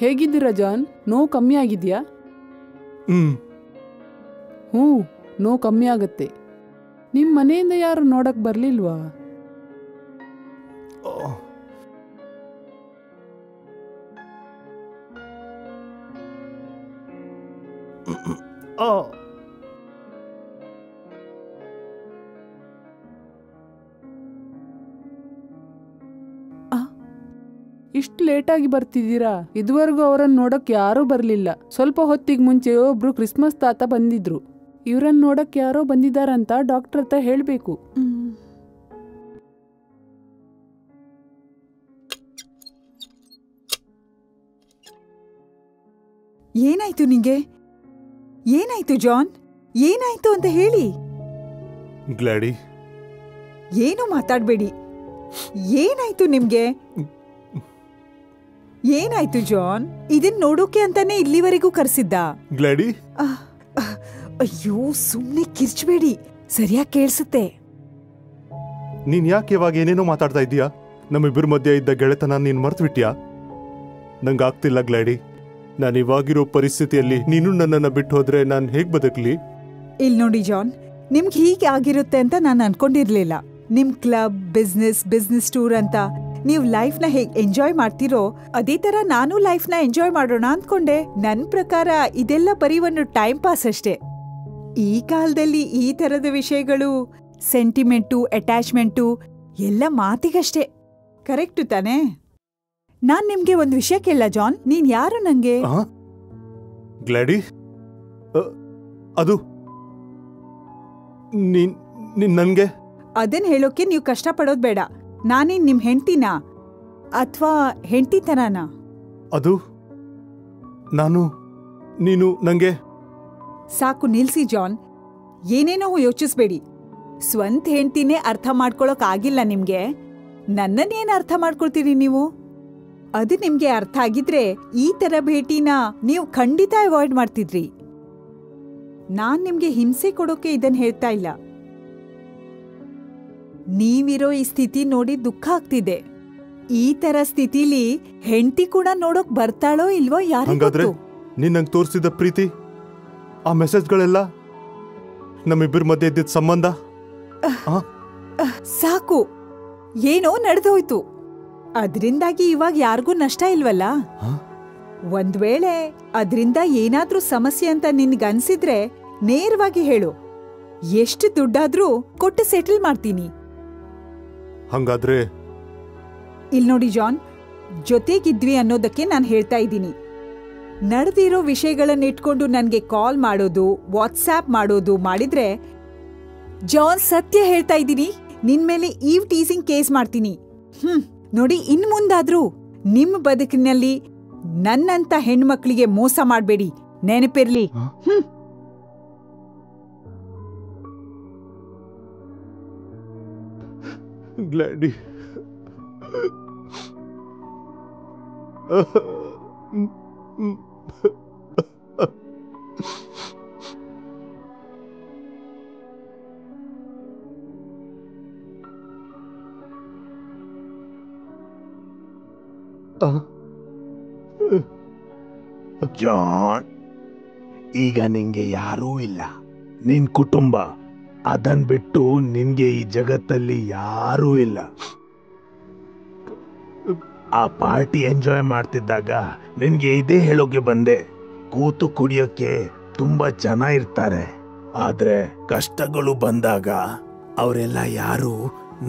ಹೇಗಿದ್ದೀರಾ ಜಾನ್? ನೋವು ಕಮ್ಮಿ ಆಗಿದ್ಯಾ? ಹ್ಞೂ, ನೋವು ಕಮ್ಮಿ ಆಗತ್ತೆ. ನಿಮ್ಮ ಮನೆಯಿಂದ ಯಾರು ನೋಡಕ್ ಬರ್ಲಿಲ್ವಾ? ಇಷ್ಟು ಲೇಟಾಗಿ ಬರ್ತಿದ್ದೀರಾ? ಇದುವರೆಗೂ ಅವರನ್ನು ನೋಡಕ್ ಯಾರೂ ಬರ್ಲಿಲ್ಲ. ಸ್ವಲ್ಪ ಹೊತ್ತಿಗೆ ಮುಂಚೆ ಒಬ್ರು ಕ್ರಿಸ್ಮಸ್ ತಾತ ಬಂದಿದ್ರು. ಇವ್ರನ್ನ ನೋಡಕ್ ಯಾರೋ ಬಂದಿದಾರಂತ ಡಾಕ್ಟರ್ ಹತ್ರ ಹೇಳ್ಬೇಕು. ಏನಾಯ್ತು ನಿಂಗೆ? ಏನಾಯ್ತು ಜಾನ್? ಏನಾಯ್ತು ಅಂತ ಹೇಳಿ. ಗ್ಲಾಡಿ, ಏನು ಮಾತಾಡ್ಬೇಡಿ. ಏನಾಯ್ತು ನಿಮ್ಗೆ? ಏನಾಯ್ತು ಜಾನ್? ಇದನ್ ನೋಡೋಕೆ ಅಂತಾನೆ ಇಲ್ಲಿವರೆಗೂ ಕರ್ಸಿದ್ದ? ಗ್ಲಾಡಿ, ಅಯ್ಯೋ, ಸುಮ್ನೆ ಕಿರ್ಚ್ಬೇಡಿ, ಸರಿಯಾಗಿ ಕೇಳಿಸುತ್ತೆ. ನೀನ್ ಯಾಕೆ ಇವಾಗ ಏನೇನೋ ಮಾತಾಡ್ತಾ ಇದ್ದೀಯಾ? ನಮ್ಮಿಬ್ಬರ ಮಧ್ಯೆ ಇದ್ದ ಗೆಳೆತನ ನೀನ್ ಮರ್ತು ಬಿಟ್ಯಾ? ನಂಗಾಗ್ತಿಲ್ಲ ಗ್ಲಾಡಿ. ನಾನು ಇವಾಗಿರೋ ಪರಿಸ್ಥಿತಿಯಲ್ಲಿ ನೀನು ನನ್ನನ್ನ ಬಿಟ್ಟು ಹೋದ್ರೆ ನಾನು ಹೇಗ್ ಬದುಕಲಿ? ಇಲ್ ನೋಡಿ ಜಾನ್, ನಿಮ್ಗೆ ಹೀಗೆ ಆಗಿರುತ್ತೆ ಅಂತ ನಾನು ಅನ್ಕೊಂಡಿರ್ಲಿಲ್ಲ. ನಿಮ್ ಕ್ಲಬ್, ಬಿಸ್ನೆಸ್ ಟೂರ್ ಅಂತ ನೀವು ಲೈಫ್ನ ಹೇಗ್ ಎಂಜಾಯ್ ಮಾಡ್ತಿರೋ ಅದೇ ತರ ನಾನು ಲೈಫ್ನ ಎಂಜಾಯ್ ಮಾಡೋಣ ಅಂದ್ಕೊಂಡೆ. ನನ್ ಪ್ರಕಾರ ಇದೆಲ್ಲ ಬರೀ ಒಂದು ಟೈಮ್ ಪಾಸ್ ಅಷ್ಟೇ. ಈ ಕಾಲದಲ್ಲಿ ಈ ತರದ ವಿಷಯಗಳು, ಸೆಂಟಿಮೆಂಟು, ಅಟ್ಯಾಚ್ಮೆಂಟು ಎಲ್ಲ ಮಾತಿಗಷ್ಟೇ. ಕರೆಕ್ಟು ತಾನೇ? ನಾನ್ ನಿಮ್ಗೆ ಒಂದು ವಿಷಯ ಕೇಳ ಜಾನ್, ನೀನ್ ಯಾರು ನಂಗೆ? ಗ್ಲಾಡಿ, ಅದು ನೀನ್ ನನ್ಗೆ ಅದನ್ ಹೇಳೋಕೆ ನೀವು ಕಷ್ಟಪಡೋದ್ ಬೇಡ. ನಾನೇನ್ ನಿಮ್ ಹೆಂಡ್ತಿನಾ ಅಥವಾ ಹೆಂಡ್ತಿ ತರಾನಾ? ಅದು ನೀನು ನಂಗೆ ಸಾಕು ನಿಲ್ಸಿ ಜಾನ್, ಏನೇನೋ ಯೋಚಿಸ್ಬೇಡಿ. ಸ್ವಂತ ಹೆಂಡ್ತಿನೇ ಅರ್ಥ ಮಾಡ್ಕೊಳಕ್ ಆಗಿಲ್ಲ ನಿಮ್ಗೆ, ನನ್ನನ್ನೇನ್ ಅರ್ಥ ಮಾಡ್ಕೊಳ್ತೀರಿ ನೀವು? ಅದು ನಿಮ್ಗೆ ಅರ್ಥ ಆಗಿದ್ರೆ ಈ ತರ ಭೇಟಿನ ನೀವು ಖಂಡಿತ ಅವಾಯ್ಡ್ ಮಾಡ್ತಿದ್ರಿ. ನಾನ್ ನಿಮ್ಗೆ ಹಿಂಸೆ ಕೊಡೋಕೆ ಇದನ್ ಹೇಳ್ತಾ ಇಲ್ಲ. ನೀವಿರೋ ಈ ಸ್ಥಿತಿ ನೋಡಿ ದುಃಖ ಆಗ್ತಿದೆ. ಈ ತರ ಸ್ಥಿತಿಲಿ ಹೆಂಡತಿ ಕೂಡ ನೋಡೋಕ್ ಬರ್ತಾಳೋ ಇಲ್ವೋ ಹಂಗಾದ್ರೆ ಯಾರಿಗೊತ್ತು? ನೀನ್ ನಂಗೆ ತೋರಿಸಿದ ಪ್ರೀತಿ, ಆ ಮೆಸೇಜ್ಗಳೆಲ್ಲ, ನಮ್ಮಿಬ್ಬರ ಮಧ್ಯೆ ಇದ್ದಿದ್ದ ಸಂಬಂಧ ಸಾಕು, ಏನೋ ನಡೆದೋಯ್ತು. ಅದ್ರಿಂದಾಗಿ ಇವಾಗ ಯಾರಿಗೂ ನಷ್ಟ ಇಲ್ವಲ್ಲ. ಒಂದ್ ವೇಳೆ ಅದ್ರಿಂದ ಏನಾದ್ರೂ ಸಮಸ್ಯೆ ಅಂತ ನಿನ್ಗನ್ಸಿದ್ರೆ ನೇರವಾಗಿ ಹೇಳು. ಎಷ್ಟು ದುಡ್ಡಾದ್ರೂ ಕೊಟ್ಟು ಸೆಟಲ್ ಮಾಡ್ತೀನಿ. ಹಂಗಾದ್ರೆ ಇಲ್ ನೋಡಿ ಜಾನ್, ಜೊತೆಗಿದ್ವಿ ಅನ್ನೋದಕ್ಕೆ ನಾನು ಹೇಳ್ತಾ ಇದ್ದೀನಿ. ನಡೆದಿರೋ ವಿಷಯಗಳನ್ನ ಇಟ್ಕೊಂಡು ನನ್ಗೆ ಕಾಲ್ ಮಾಡೋದು, ವಾಟ್ಸ್ಆಪ್ ಮಾಡೋದು ಮಾಡಿದ್ರೆ ಜಾನ್, ಸತ್ಯ ಹೇಳ್ತಾ ಇದ್ದೀನಿ, ನಿನ್ ಮೇಲೆ ಈವ್ ಟೀಸಿಂಗ್ ಕೇಸ್ ಮಾಡ್ತೀನಿ. ನೋಡಿ, ಇನ್ ಮುಂದಾದ್ರೂ ನಿಮ್ ಬದುಕಿನಲ್ಲಿ ನನ್ನಂತ ಹೆಣ್ಮಕ್ಳಿಗೆ ಮೋಸ ಮಾಡ್ಬೇಡಿ, ನೆನಪಿರ್ಲಿ. ಗ್ಲಾಡಿ, ಜಾನ್, ಈಗ ನಿಂಗೆ ಯಾರೂ ಇಲ್ಲ, ನಿನ್ ಕುಟುಂಬ, ಅದನ್ ಬಿಟ್ಟು ನಿನ್ಗೆ ಈ ಜಗತ್ತಲ್ಲಿ ಯಾರೂ ಇಲ್ಲ. ಆ ಪಾರ್ಟಿ ಎಂಜಾಯ್ ಮಾಡ್ತಿದ್ದಾಗ ನಿನ್ಗೆ ಇದೇ ಹೇಳೋಕೆ ಬಂದೆ, ಕೂತು ಕುಡಿಯೋಕೆ ತುಂಬಾ ಜನ ಇರ್ತಾರೆ, ಆದ್ರೆ ಕಷ್ಟಗಳು ಬಂದಾಗ ಅವರೆಲ್ಲ ಯಾರು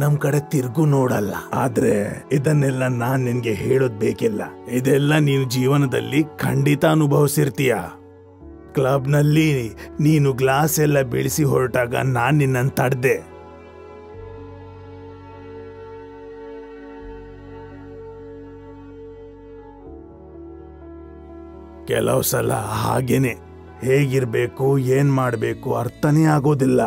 ನಮ್ ಕಡೆ ತಿರ್ಗು ನೋಡಲ್ಲ. ಆದ್ರೆ ಇದನ್ನೆಲ್ಲ ನಾನ್ ನಿನ್ಗೆ ಹೇಳೋದ್ ಬೇಕಿಲ್ಲ, ಇದೆಲ್ಲ ನೀನು ಜೀವನದಲ್ಲಿ ಖಂಡಿತ ಅನುಭವಿಸಿರ್ತೀಯ. ಕ್ಲಬ್ನಲ್ಲಿ ನೀನು ಗ್ಲಾಸ್ ಎಲ್ಲ ಬೆಳೆಸಿ ಹೊರಟಾಗ ನಾನ್ ನಿನ್ನನ್ನು ತಡ್ದೆ. ಕೆಲವು ಸಲ ಹಾಗೇನೆ, ಹೇಗಿರ್ಬೇಕು ಏನ್ ಮಾಡ್ಬೇಕು ಅರ್ಥನೇ ಆಗೋದಿಲ್ಲ.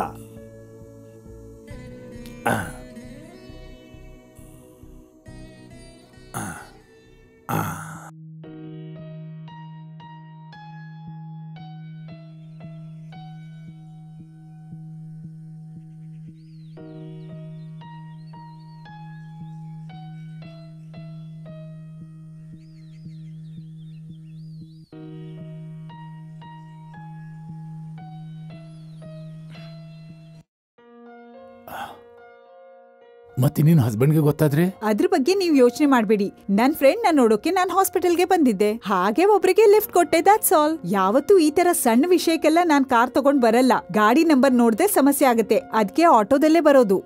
ಮತ್ತೆ ನಿನ್ ಹಸ್ಬೆಂಡ್ಗೆ ಗೊತ್ತಾದ್ರೆ? ಅದ್ರ ಬಗ್ಗೆ ನೀವ್ ಯೋಚನೆ ಮಾಡ್ಬೇಡಿ. ನನ್ ಫ್ರೆಂಡ್ ನ ನೋಡೋಕೆ ನಾನ್ ಹಾಸ್ಪಿಟಲ್ಗೆ ಬಂದಿದ್ದೆ, ಹಾಗೆ ಒಬ್ರಿಗೆ ಲಿಫ್ಟ್ ಕೊಟ್ಟೆ, ದಟ್ಸ್ ಆಲ್. ಯಾವತ್ತೂ ಈ ತರ ಸಣ್ಣ ವಿಷಯಕ್ಕೆಲ್ಲ ನಾನ್ ಕಾರ್ ತಗೊಂಡ್ ಬರಲ್ಲ. ಗಾಡಿ ನಂಬರ್ ನೋಡ್ದೆ ಸಮಸ್ಯೆ ಆಗತ್ತೆ, ಅದ್ಕೆ ಆಟೋದಲ್ಲೇ ಬರೋದು.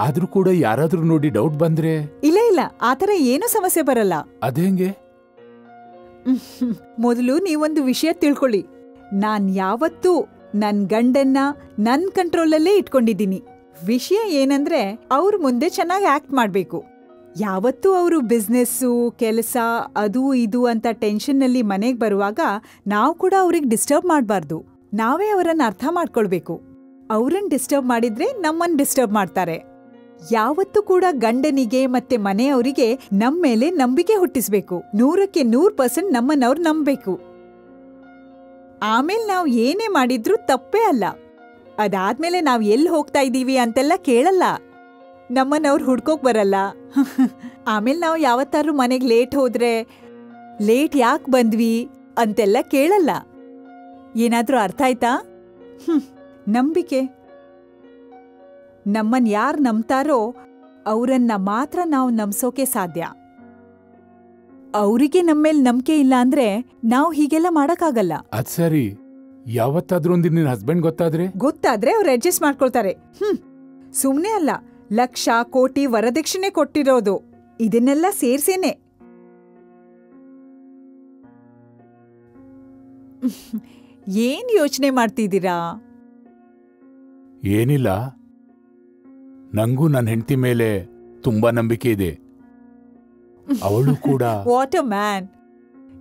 ಆದ್ರೂ ಕೂಡ ಯಾರಾದ್ರೂ ನೋಡಿ ಡೌಟ್ ಬಂದ್ರೆ? ಇಲ್ಲ, ಆತರ ಏನೂ ಸಮಸ್ಯೆ ಬರಲ್ಲ. ಅದೇಂಗೆ? ಮೊದಲು ನೀವೊಂದು ವಿಷಯ ತಿಳ್ಕೊಳ್ಳಿ. ನಾನ್ ಯಾವತ್ತೂ ನನ್ ಗಂಡನ್ನ ನನ್ ಕಂಟ್ರೋಲಲ್ಲೇ ಇಟ್ಕೊಂಡಿದ್ದೀನಿ. ವಿಷಯ ಏನಂದ್ರೆ ಅವ್ರ ಮುಂದೆ ಚೆನ್ನಾಗಿ ಆಕ್ಟ್ ಮಾಡ್ಬೇಕು. ಯಾವತ್ತೂ ಅವರು ಬಿಸ್ನೆಸ್ಸು, ಕೆಲಸ, ಅದು ಇದು ಅಂತ ಟೆನ್ಷನ್ನಲ್ಲಿ ಮನೆಗೆ ಬರುವಾಗ ನಾವು ಕೂಡ ಅವ್ರಿಗೆ ಡಿಸ್ಟರ್ಬ್ ಮಾಡಬಾರ್ದು. ನಾವೇ ಅವರನ್ನ ಅರ್ಥ ಮಾಡ್ಕೊಳ್ಬೇಕು. ಅವ್ರನ್ನ ಡಿಸ್ಟರ್ಬ್ ಮಾಡಿದ್ರೆ ನಮ್ಮನ್ನ ಡಿಸ್ಟರ್ಬ್ ಮಾಡ್ತಾರೆ. ಯಾವತ್ತೂ ಕೂಡ ಗಂಡನಿಗೆ ಮತ್ತೆ ಮನೆಯವರಿಗೆ ನಮ್ಮ ಮೇಲೆ ನಂಬಿಕೆ ಹುಟ್ಟಿಸ್ಬೇಕು. 100% ನಮ್ಮನ್ನವ್ರು ನಂಬಬೇಕು. ಆಮೇಲೆ ನಾವು ಏನೇ ಮಾಡಿದ್ರೂ ತಪ್ಪೇ ಅಲ್ಲ. ಅದಾದ್ಮೇಲೆ ನಾವ್ ಎಲ್ಲಿ ಹೋಗ್ತಾ ಇದ್ದೀವಿ ಅಂತೆಲ್ಲ ಕೇಳಲ್ಲ, ನಮ್ಮನ್ನವ್ರು ಹುಡ್ಕೋಕ್ ಬರಲ್ಲ. ಆಮೇಲೆ ನಾವು ಯಾವತ್ತಾದ್ರೂ ಮನೆಗೆ ಲೇಟ್ ಹೋದ್ರೆ ಲೇಟ್ ಯಾಕೆ ಬಂದ್ವಿ ಅಂತೆಲ್ಲ ಕೇಳಲ್ಲ. ಏನಾದ್ರೂ ಅರ್ಥ ಆಯ್ತಾ? ನಂಬಿಕೆ. ನಮ್ಮನ್ ಯಾರು ನಂಬ್ತಾರೋ ಅವರನ್ನ ಮಾತ್ರ ನಾವು ನಂಬ್ಸೋಕೆ ಸಾಧ್ಯ. ಅವರಿಗೆ ನಮ್ಮೇಲ್ ನಂಬಿಕೆ ಇಲ್ಲ ಅಂದ್ರೆ ನಾವು ಹೀಗೆಲ್ಲ ಮಾಡಕ್ಕಾಗಲ್ಲ. ಅದ್ ಸರಿ, ಯಾವತ್ತಾದ್ರೂ ಒಂದಿನ ನಿನ್ ಹಸ್ಬೆಂಡ್ ಗೊತ್ತಾದ್ರೆ ಅವ್ರು ಅಡ್ಜಸ್ಟ್ ಮಾಡ್ಕೊಳ್ತಾರೆ. ಸುಮ್ನೆ ಅಲ್ಲ, ಲಕ್ಷ ಕೋಟಿ ವರದಕ್ಷಿಣೆ ಕೊಟ್ಟಿರೋದು. ಇದನ್ನೆಲ್ಲ ಸೇರ್ಸೇನೆ. ಏನ್ ಯೋಚನೆ ಮಾಡ್ತಿದ್ದೀರಾ? ಏನಿಲ್ಲ, ನಂಗೂ ನನ್ನ ಹೆಂಡತಿ ಮೇಲೆ ತುಂಬಾ ನಂಬಿಕೆ ಇದೆ. ಅವಳು ಕೂಡ. What a man.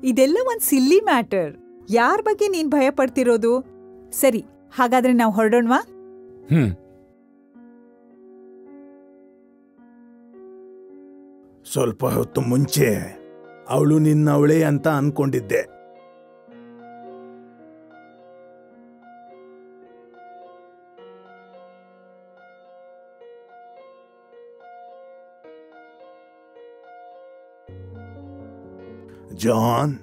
ಇದೆಲ್ಲ ಒಂದ್ ಸಿಲ್ಲಿ ಮ್ಯಾಟರ್. ಯಾರ ಬಗ್ಗೆ ನೀನ್ ಭಯ ಪಡ್ತಿರೋದು? ಸರಿ, ಹಾಗಾದ್ರೆ ನಾವು ಹೊರಡೋಣವಾ? ಸ್ವಲ್ಪ ಹೊತ್ತು ಮುಂಚೆ ಅವಳು ನಿನ್ನವಳೇ ಅಂತ ಅನ್ಕೊಂಡಿದ್ದೆ. ಜಾನ್,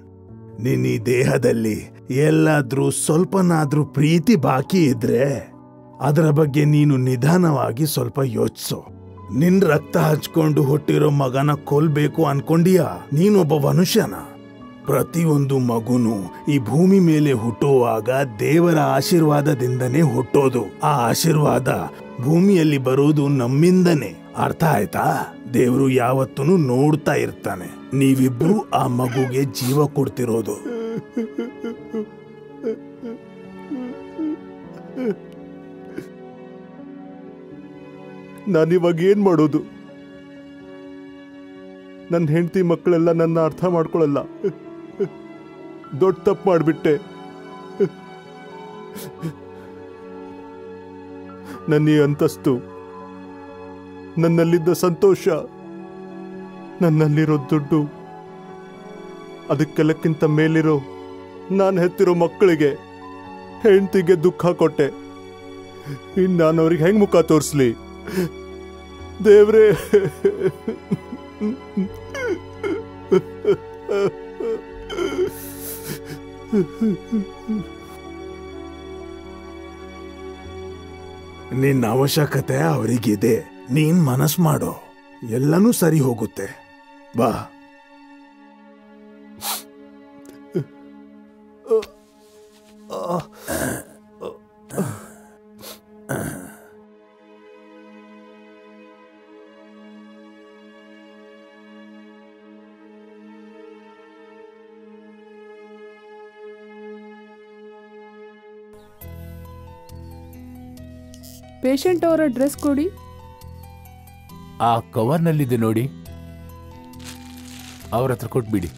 ನಿನ್ನ ಈ ದೇಹದಲ್ಲಿ ಎಲ್ಲಾದ್ರೂ ಸ್ವಲ್ಪನಾದ್ರೂ ಪ್ರೀತಿ ಬಾಕಿ ಇದ್ರೆ ಅದರ ಬಗ್ಗೆ ನೀನು ನಿಧಾನವಾಗಿ ಸ್ವಲ್ಪ ಯೋಚಿಸು. ನಿನ್ ರಕ್ತ ಹಚ್ಕೊಂಡು ಹುಟ್ಟಿರೋ ಮಗನ ಕೊಲ್ಬೇಕು ಅನ್ಕೊಂಡಿಯಾ? ನೀನೊಬ್ಬ ಮನುಷ್ಯನ. ಪ್ರತಿಯೊಂದು ಮಗುನು ಈ ಭೂಮಿ ಮೇಲೆ ಹುಟ್ಟುವಾಗ ದೇವರ ಆಶೀರ್ವಾದದಿಂದನೇ ಹುಟ್ಟೋದು. ಆ ಆಶೀರ್ವಾದ ಭೂಮಿಯಲ್ಲಿ ಬರೋದು ನಮ್ಮಿಂದನೇ. ಅರ್ಥ ಆಯ್ತಾ? ದೇವರು ಯಾವತ್ತೂ ನೋಡ್ತಾ ಇರ್ತಾನೆ. ನೀವಿಬ್ರು ಆ ಮಗುಗೆ ಜೀವ ಕೊಡ್ತಿರೋದು. ನಾನಿವಾಗ ಏನ್ ಮಾಡೋದು? ನನ್ನ ಹೆಂಡತಿ ಮಕ್ಕಳೆಲ್ಲ ನನ್ನ ಅರ್ಥ ಮಾಡ್ಕೊಳ್ಳಲ್ಲ. ದೊಡ್ಡ ತಪ್ಪು ಮಾಡಿಬಿಟ್ಟೆ. ನನ್ನ ಈ ಅಂತಸ್ತು, ನನ್ನಲ್ಲಿದ್ದ ಸಂತೋಷ, ನನ್ನಲ್ಲಿರೋ ದುಡ್ಡು, ಅದಕ್ಕೆಲ್ಲಕ್ಕಿಂತ ಮೇಲಿರೋ ನಾನು ಹೆತ್ತಿರೋ ಮಕ್ಕಳಿಗೆ, ಹೆಂಡತಿಗೆ ದುಃಖ ಕೊಟ್ಟೆ. ಇನ್ನು ನಾನು ಅವ್ರಿಗೆ ಹೆಂಗ್ ಮುಖ ತೋರಿಸ್ಲಿ? ದೇವ್ರೇ, ನಿನ್ನ ಅವಶ್ಯಕತೆ ಅವರಿಗಿದೆ. ನೀನ್ ಮನಸ್ ಮಾಡೋ, ಎಲ್ಲನೂ ಸರಿ ಹೋಗುತ್ತೆ. ಬಾ. ಪೇಷಂಟ್ ಅವರ ಡ್ರೆಸ್ ಕೊಡಿ. ಆ ಕವರ್ನಲ್ಲಿದೆ ನೋಡಿ, ಅವ್ರ ಹತ್ರ ಕೊಟ್ಬಿಡಿ.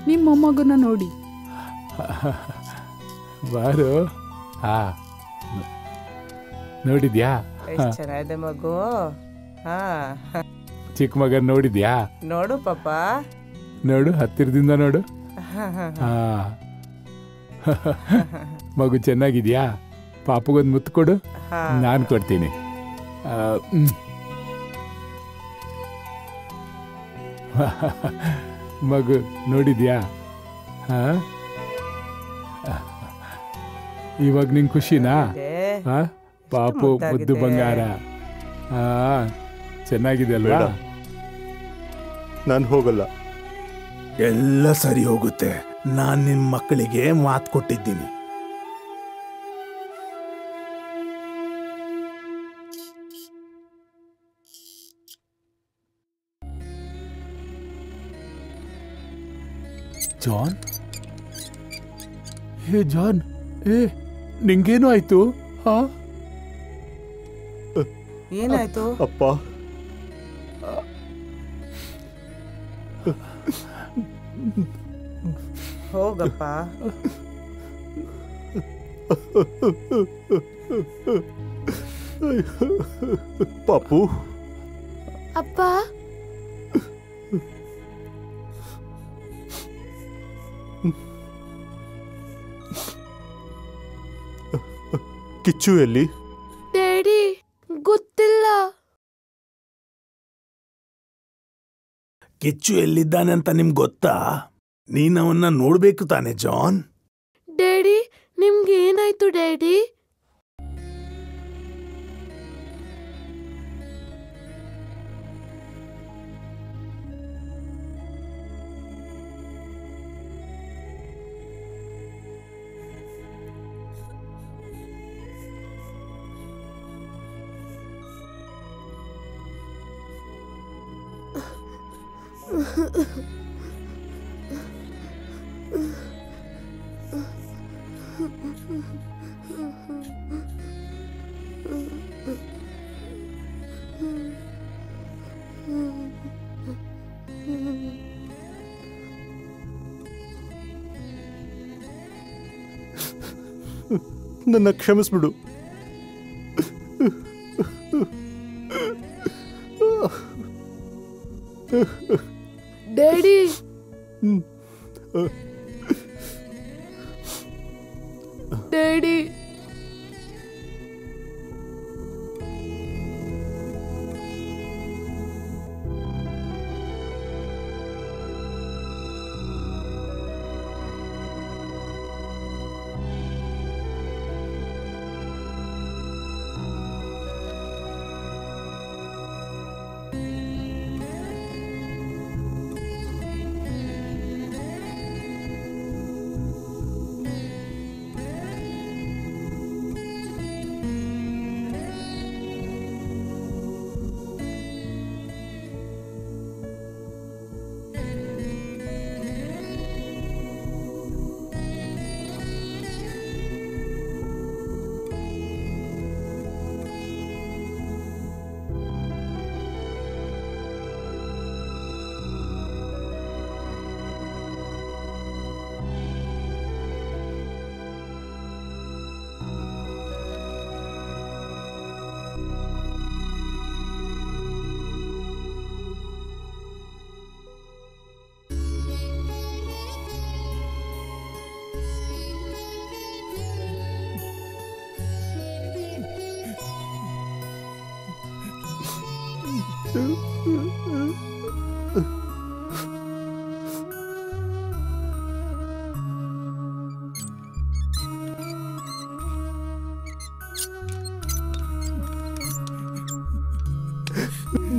ನಿಮ್ಮ ಮೊಮ್ಮಗನ ನೋಡಿ. ಬಾರು. ಹಾ, ನೋಡಿದ್ಯಾ? ಚೆನ್ನಾಗಿದೆ ಮಗು. ಹಾ, ಚಿಕ್ಕ ಮಗನ್ ನೋಡಿದ್ಯಾ? ನೋಡು ಪಾಪ, ನೋಡು, ಹತ್ತಿರದಿಂದ ನೋಡು. ಹಾ, ಮಗು ಚೆನ್ನಾಗಿದ್ಯಾ? ಪಾಪಗೊಂದು ಮುತ್ತು ಕೊಡು, ನಾನು ಕೊಡ್ತೀನಿ. ಮಗು ನೋಡಿದ್ಯಾ? ಹಾ, ಇವಾಗ ನಿಂಗೆ ಖುಷಿನಾ? ಹಾ, ಪಾಪು ಮುದ್ದು ಬಂಗಾರ. ಹಾ, ಚೆನ್ನಾಗಿದೆ ಅಲ್ವಾ? ನಾನು ಹೋಗಲ್ಲ. ಎಲ್ಲ ಸರಿ ಹೋಗುತ್ತೆ. ನಾನ್ ನಿಮ್ ಮಕ್ಕಳಿಗೆ ಮಾತು ಕೊಟ್ಟಿದ್ದೀನಿ. ಜಾನ್, ಹೇ ಜಾನ್, ನಿಂಗೇನು ಆಯ್ತು? ಹಾ, ಏನಾಯ್ತು? ಅಪ್ಪ, ಹೋಗಪ್ಪ. ಪಾಪು, ಅಪ್ಪ, ಕಿಚ್ಚು ಎಲ್ಲಿ? ಡ್ಯಾಡಿ ಗೊತ್ತಿಲ್ಲ. ಕಿಚ್ಚು ಎಲ್ಲಿದ್ದಾನೆ ಅಂತ ನಿಮ್ಗೆ ಗೊತ್ತಾ? ನೀನವನ್ನ ನೋಡ್ಬೇಕು ತಾನೆ ಜಾನ್? ಡ್ಯಾಡಿ, ನಿಮ್ಗೆ ಏನಾಯ್ತು ಡ್ಯಾಡಿ? ನನ್ನ ಕ್ಷಮಿಸ್ಬಿಡು. ಡ್ಯಾಡಿ, ಡ್ಯಾಡಿ,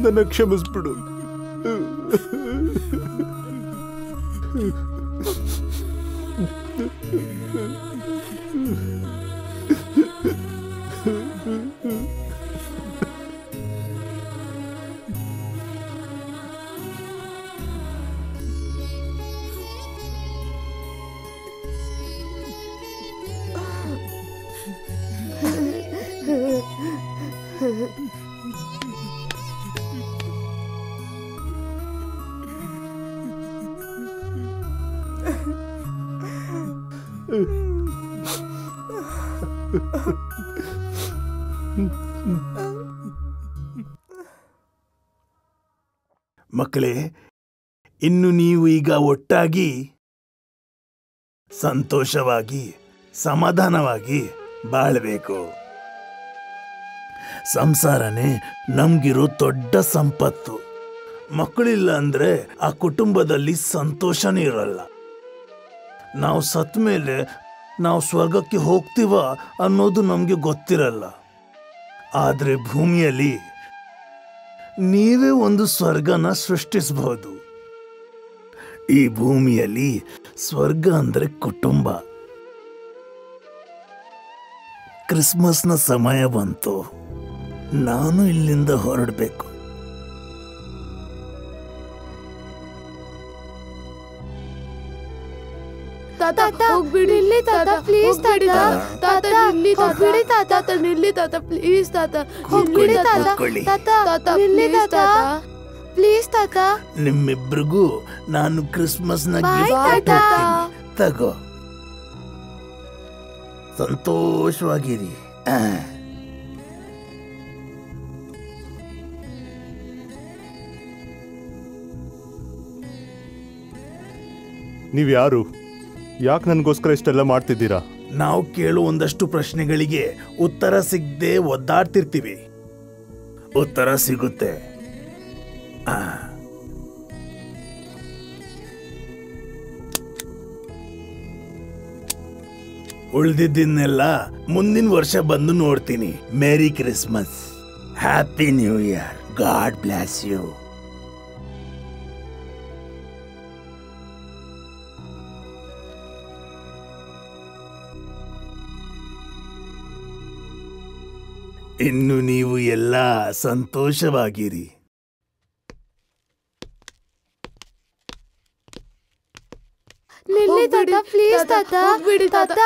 ನನ್ನ ಕ್ಷಮಿಸ್ಬಿಡು. ಮಕ್ಕಳೇ, ಇನ್ನು ನೀವು ಈಗ ಒಟ್ಟಾಗಿ ಸಂತೋಷವಾಗಿ ಸಮಾಧಾನವಾಗಿ ಬಾಳ್ಬೇಕು. ಸಂಸಾರನೇ ನಮ್ಗಿರೋ ದೊಡ್ಡ ಸಂಪತ್ತು. ಮಕ್ಕಳಿಲ್ಲ ಅಂದ್ರೆ ಆ ಕುಟುಂಬದಲ್ಲಿ ಸಂತೋಷನೇ ಇರಲ್ಲ. ನಾವು ಸತ್ತ ಮೇಲೆ ನಾವು ಸ್ವರ್ಗಕ್ಕೆ ಹೋಗ್ತೀವ ಅನ್ನೋದು ನಮಗೆ ಗೊತ್ತಿರಲ್ಲ. ಆದ್ರೆ ಭೂಮಿಯಲ್ಲಿ ನೀವೇ ಒಂದು ಸ್ವರ್ಗನ ಸೃಷ್ಟಿಸಬಹುದು. ಈ ಭೂಮಿಯಲ್ಲಿ ಸ್ವರ್ಗ ಅಂದ್ರೆ ಕುಟುಂಬ. ಕ್ರಿಸ್ಮಸ್ನ ಸಮಯ ಬಂತು. ನಾನು ಇಲ್ಲಿಂದ ಹೊರಡಬೇಕು. ತಾತ ಹೋಗ್ಬಿಡಿ ತಾತ, ಪ್ಲೀಸ್ ತಾತ, ತಾತ ನಿಲ್ಲಿ ತಾತ, ತಾತ ನಿಲ್ಲಿ ತಾತ, ಪ್ಲೀಸ್ ತಾತ, ಹೋಗ್ಬಿಡಿ ತಾತ, ತಾತ ನಿಲ್ಲಿ ತಾತ, ಪ್ಲೀಸ್ ತಾತ. ನಿಮ್ಮಿಬ್ರಿಗೂ ನಾನು ಕ್ರಿಸ್ಮಸ್ನ ಗಿಫ್ಟ್ ತಗೋ. ಸಂತೋಷವಾಗಿರಿ. ನೀವ್ಯಾರು? ಯಾಕೆ ನನಗೋಸ್ಕರ ಇಷ್ಟೆಲ್ಲ ಮಾಡ್ತಿದ್ದೀರಾ? ನಾವು ಕೇಳೋ ಒಂದಷ್ಟು ಪ್ರಶ್ನೆಗಳಿಗೆ ಉತ್ತರ ಸಿಗದೆ ಒದ್ದಾಡ್ತಿರ್ತೀವಿ. ಉತ್ತರ ಸಿಗುತ್ತೆ. ಉಳಿದಿದ್ದನ್ನೆಲ್ಲ ಮುಂದಿನ ವರ್ಷ ಬಂದು ನೋಡ್ತೀನಿ. Merry Christmas, happy new year, God bless you. ಇನ್ನು ನೀವು ಎಲ್ಲ ಸಂತೋಷವಾಗಿರಿ. ನಿಲ್ಲಿ ತಾತ, ಪ್ಲೀಸ್ ತಾತ, ಹೋಗ್ಬಿಡಿ ತಾತ,